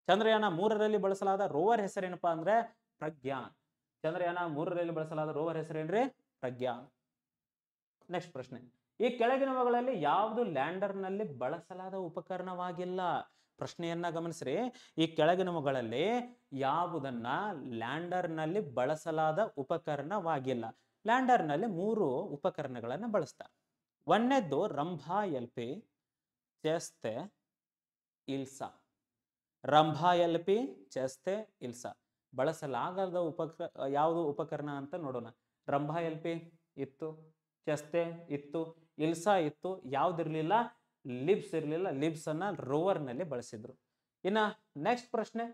ಚಂದ್ರಯಾನ 3ರಲ್ಲಿ ಬಳಸಲಾದ ರೋವರ್ ಹೆಸರೇನಪ್ಪಾ ಅಂದ್ರೆ ಪ್ರಜ್ಞಾನ್. ಚಂದ್ರಯಾನ 3ರಲ್ಲಿ ಬಳಸಲಾದ ರೋವರ್ ಹೆಸರೇನ್ರಿ? ಪ್ರಜ್ಞಾ. ನೆಕ್ಸ್ಟ್ ಪ್ರಶ್ನೆ, ಈ ಕೆಳಗಿನವುಗಳಲ್ಲಿ ಯಾವುದು ಲ್ಯಾಂಡರ್ ನಲ್ಲಿ ಬಳಸಲಾದ ಉಪಕರಣವಾಗಿಲ್ಲ? ಪ್ರಶ್ನೆಯನ್ನ ಗಮನಿಸ್ರಿ. ಈ ಕೆಳಗಿನವುಗಳಲ್ಲಿ ಯಾವುದನ್ನ ಲ್ಯಾಂಡರ್ ನಲ್ಲಿ ಬಳಸಲಾದ ಉಪಕರಣವಾಗಿಲ್ಲ? ಲ್ಯಾಂಡರ್ ನಲ್ಲಿ 3 ಉಪಕರಣಗಳನ್ನು ಬಳಸ್ತಾರೆ. ಒಂದನೇದ್ದು ರಂಭಾ ಎಲ್ಪಿ, ಚೆಸ್ತೆ, ಇಲ್ಸಾ. ರಂಭಾ ಎಲ್ಪಿ, ಚೆಸ್ತೆ, ಇಲ್ಸಾ. ಬಳಸಲಾಗದ ಯಾವುದು ಉಪಕರಣ ಅಂತ ನೋಡೋಣ. ರಂಭಾ ಎಲ್ಪಿ ಇತ್ತು, ಚೆಸ್ತೆ ಇತ್ತು, ಇಲ್ಸಾ ಇತ್ತು. ಯಾವ್ದಿರ್ಲಿಲ್ಲ? ಲಿಬ್ಸ್ ಇರ್ಲಿಲ್ಲ. ಲಿಬ್ಸ್ ಅನ್ನ ರೋವರ್ ನಲ್ಲಿ ಬಳಸಿದ್ರು. ಇನ್ನ ನೆಕ್ಸ್ಟ್ ಪ್ರಶ್ನೆ,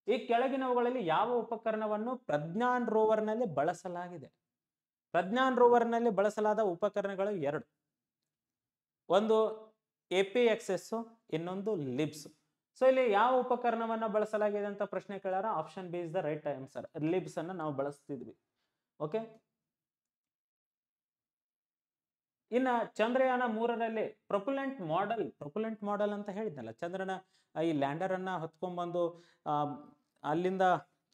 ಈ ಕೆಳಗಿನವುಗಳಲ್ಲಿ ಯಾವ ಉಪಕರಣವನ್ನು ಪ್ರಜ್ಞಾನ್ ರೋವರ್ ನಲ್ಲಿ ಬಳಸಲಾಗಿದೆ? ಪ್ರಜ್ಞಾನ್ ರೋವರ್ ನಲ್ಲಿ ಬಳಸಲಾದ ಉಪಕರಣಗಳು 2. ಒಂದು APXS, ಇನ್ನೊಂದು ಲಿಬ್ಸ್. ಸೊ ಇಲ್ಲಿ ಯಾವ ಉಪಕರಣವನ್ನ ಬಳಸಲಾಗಿದೆ ಅಂತ ಪ್ರಶ್ನೆ ಕೇಳಾರ. Option B is the right answer. LIBS ಅನ್ನ ನಾವು ಬಳಸ್ತಿದ್ವಿ. ಓಕೆ. ಇನ್ನ ಚಂದ್ರಯಾನ 3ರಲ್ಲಿ ಪ್ರೊಪುಲೆಂಟ್ ಮಾಡೆಲ್ ಅಂತ ಹೇಳಿದ್ನಲ್ಲ, ಚಂದ್ರನ ಈ ಲ್ಯಾಂಡರ್ ಅನ್ನ ಹೊತ್ಕೊಂಡ್ಬಂದು ಅಲ್ಲಿಂದ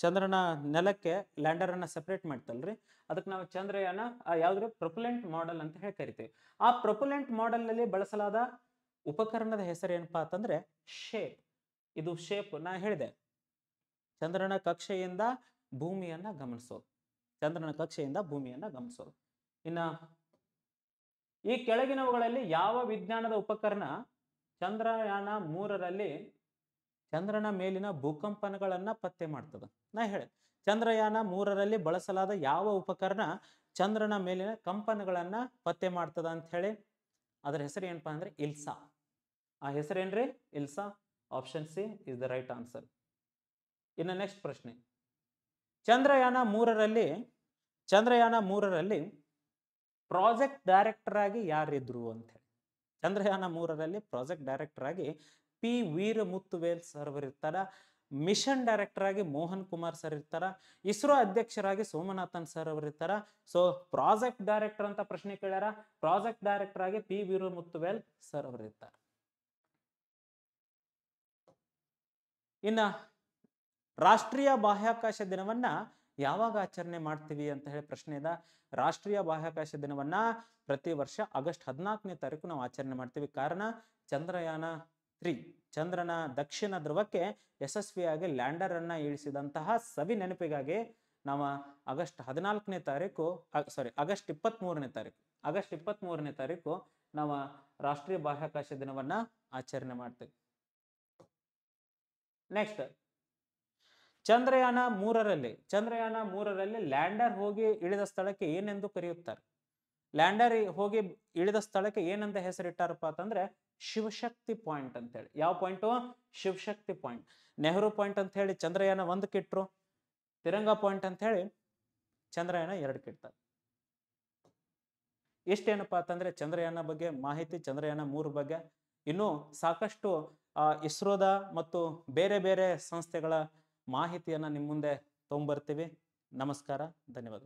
ಚಂದ್ರನ ನೆಲಕ್ಕೆ ಲ್ಯಾಂಡರ್ ಅನ್ನ ಸೆಪರೇಟ್ ಮಾಡ್ತಲ್ರಿ, ಅದಕ್ಕೆ ನಾವು ಚಂದ್ರಯಾನ ಯಾವ್ದು ಪ್ರೊಪುಲೆಂಟ್ ಮಾಡೆಲ್ ಅಂತ ಹೇಳಿ ಕರಿತೀವಿ. ಆ ಪ್ರೊಪುಲೆಂಟ್ ಮಾಡೆಲ್ ನಲ್ಲಿ ಬಳಸಲಾದ ಉಪಕರಣದ ಹೆಸರು ಏನಪ್ಪಾ ಅಂತಂದ್ರೆ ಶೇಪ್. ಇದು ಶೇಪ್ ನಾ ಹೇಳಿದೆ, ಚಂದ್ರನ ಕಕ್ಷೆಯಿಂದ ಭೂಮಿಯನ್ನ ಗಮನಿಸೋದು. ಚಂದ್ರನ ಕಕ್ಷೆಯಿಂದ ಭೂಮಿಯನ್ನ ಗಮನಿಸೋದು. ಇನ್ನ ಈ ಕೆಳಗಿನವುಗಳಲ್ಲಿ ಯಾವ ವಿಜ್ಞಾನದ ಉಪಕರಣ ಚಂದ್ರಯಾನ 3ರಲ್ಲಿ ಚಂದ್ರನ ಮೇಲಿನ ಭೂಕಂಪನಗಳನ್ನ ಪತ್ತೆ ಮಾಡ್ತದ? ನಾ ಹೇಳಿ, ಚಂದ್ರಯಾನ 3ರಲ್ಲಿ ಬಳಸಲಾದ ಯಾವ ಉಪಕರಣ ಚಂದ್ರನ ಮೇಲಿನ ಕಂಪನಗಳನ್ನ ಪತ್ತೆ ಮಾಡ್ತದ ಅಂತ ಹೇಳಿ? ಅದರ ಹೆಸರು ಏನಪ್ಪಾ ಅಂದ್ರೆ ಇಲ್ಸಾ. ಆ ಹೆಸರೇನ್ರಿ? ILSA. Option C is the right answer. ಇನ್ನು ನೆಕ್ಸ್ಟ್ ಪ್ರಶ್ನೆ, ಚಂದ್ರಯಾನ 3ರಲ್ಲಿ ಪ್ರಾಜೆಕ್ಟ್ ಡೈರೆಕ್ಟರ್ ಆಗಿ ಯಾರಿದ್ರು ಅಂತ ಹೇಳಿ? ಚಂದ್ರಯಾನ 3ರಲ್ಲಿ ಪ್ರಾಜೆಕ್ಟ್ ಡೈರೆಕ್ಟರ್ ಆಗಿ ಪಿ ವೀರಮುತ್ತುವೇಲ್ ಸರ್ ಇರ್ತಾರ. ಮಿಷನ್ ಡೈರೆಕ್ಟರ್ ಆಗಿ ಮೋಹನ್ ಕುಮಾರ್ ಸರ್ ಇರ್ತಾರ. ಇಸ್ರೋ ಅಧ್ಯಕ್ಷರಾಗಿ ಸೋಮನಾಥನ್ ಸರ್ ಅವರು ಇರ್ತಾರ. ಸೊ ಪ್ರಾಜೆಕ್ಟ್ ಡೈರೆಕ್ಟರ್ ಅಂತ ಪ್ರಶ್ನೆ ಕೇಳ್ಯಾರ. ಪ್ರಾಜೆಕ್ಟ್ ಡೈರೆಕ್ಟರ್ ಆಗಿ ಪಿ ವೀರಮುತ್ತುವೇಲ್ ಸರ್ ಅವರು ಇರ್ತಾರೆ. ಇನ್ನ ರಾಷ್ಟ್ರೀಯ ಬಾಹ್ಯಾಕಾಶ ದಿನವನ್ನ ಯಾವಾಗ ಆಚರಣೆ ಮಾಡ್ತೀವಿ ಅಂತ ಹೇಳಿ ಪ್ರಶ್ನೆ ಇದೆ. ರಾಷ್ಟ್ರೀಯ ಬಾಹ್ಯಾಕಾಶ ದಿನವನ್ನ ಪ್ರತಿ ವರ್ಷ ಆಗಸ್ಟ್ 14ನೇ ತಾರೀಕು ನಾವು ಆಚರಣೆ ಮಾಡ್ತೀವಿ. ಕಾರಣ ಚಂದ್ರಯಾನ 3 ಚಂದ್ರನ ದಕ್ಷಿಣ ಧ್ರುವಕ್ಕೆ ಯಶಸ್ವಿಯಾಗಿ ಲ್ಯಾಂಡರ್ ಅನ್ನ ಇಳಿಸಿದಂತಹ ಸವಿ ನೆನಪಿಗಾಗಿ ನಾವು ಆಗಸ್ಟ್ 23ನೇ ತಾರೀಕು ನಾವು ರಾಷ್ಟ್ರೀಯ ಬಾಹ್ಯಾಕಾಶ ದಿನವನ್ನ ಆಚರಣೆ ಮಾಡ್ತೀವಿ. ನೆಕ್ಸ್ಟ್, ಚಂದ್ರಯಾನ 3ರಲ್ಲಿ ಲ್ಯಾಂಡರ್ ಹೋಗಿ ಇಳಿದ ಸ್ಥಳಕ್ಕೆ ಏನೆಂದು ಕರೆಯುತ್ತಾರೆ? ಲ್ಯಾಂಡರ್ ಹೋಗಿ ಇಳಿದ ಸ್ಥಳಕ್ಕೆ ಏನಂತ ಹೆಸರಿಟ್ಟಾರಪ್ಪ ಅಂತಂದ್ರೆ ಶಿವಶಕ್ತಿ ಪಾಯಿಂಟ್ ಅಂತ ಹೇಳಿ. ಯಾವ point? Shivashakti point. Nehru point ಅಂತ ಹೇಳಿ ಚಂದ್ರಯಾನ 1ಕ್ಕೆ ಇಟ್ರು. ತಿರಂಗ ಪಾಯಿಂಟ್ ಅಂತ ಹೇಳಿ ಚಂದ್ರಯಾನ 2ಕ್ಕೆ ಇಡ್ತಾರೆ. ಇಷ್ಟೇನಪ್ಪಾ ಅಂತಂದ್ರೆ ಚಂದ್ರಯಾನ ಬಗ್ಗೆ ಮಾಹಿತಿ, ಚಂದ್ರಯಾನ 3 ಬಗ್ಗೆ. ಇನ್ನು ಸಾಕಷ್ಟು ಇಸ್ರೋದ ಮತ್ತು ಬೇರೆ ಬೇರೆ ಸಂಸ್ಥೆಗಳ ಮಾಹಿತಿಯನ್ನ ನಿಮ್ಮ ಮುಂದೆ ತಗೊಂಡ್ಬರ್ತೀವಿ. ನಮಸ್ಕಾರ, ಧನ್ಯವಾದ.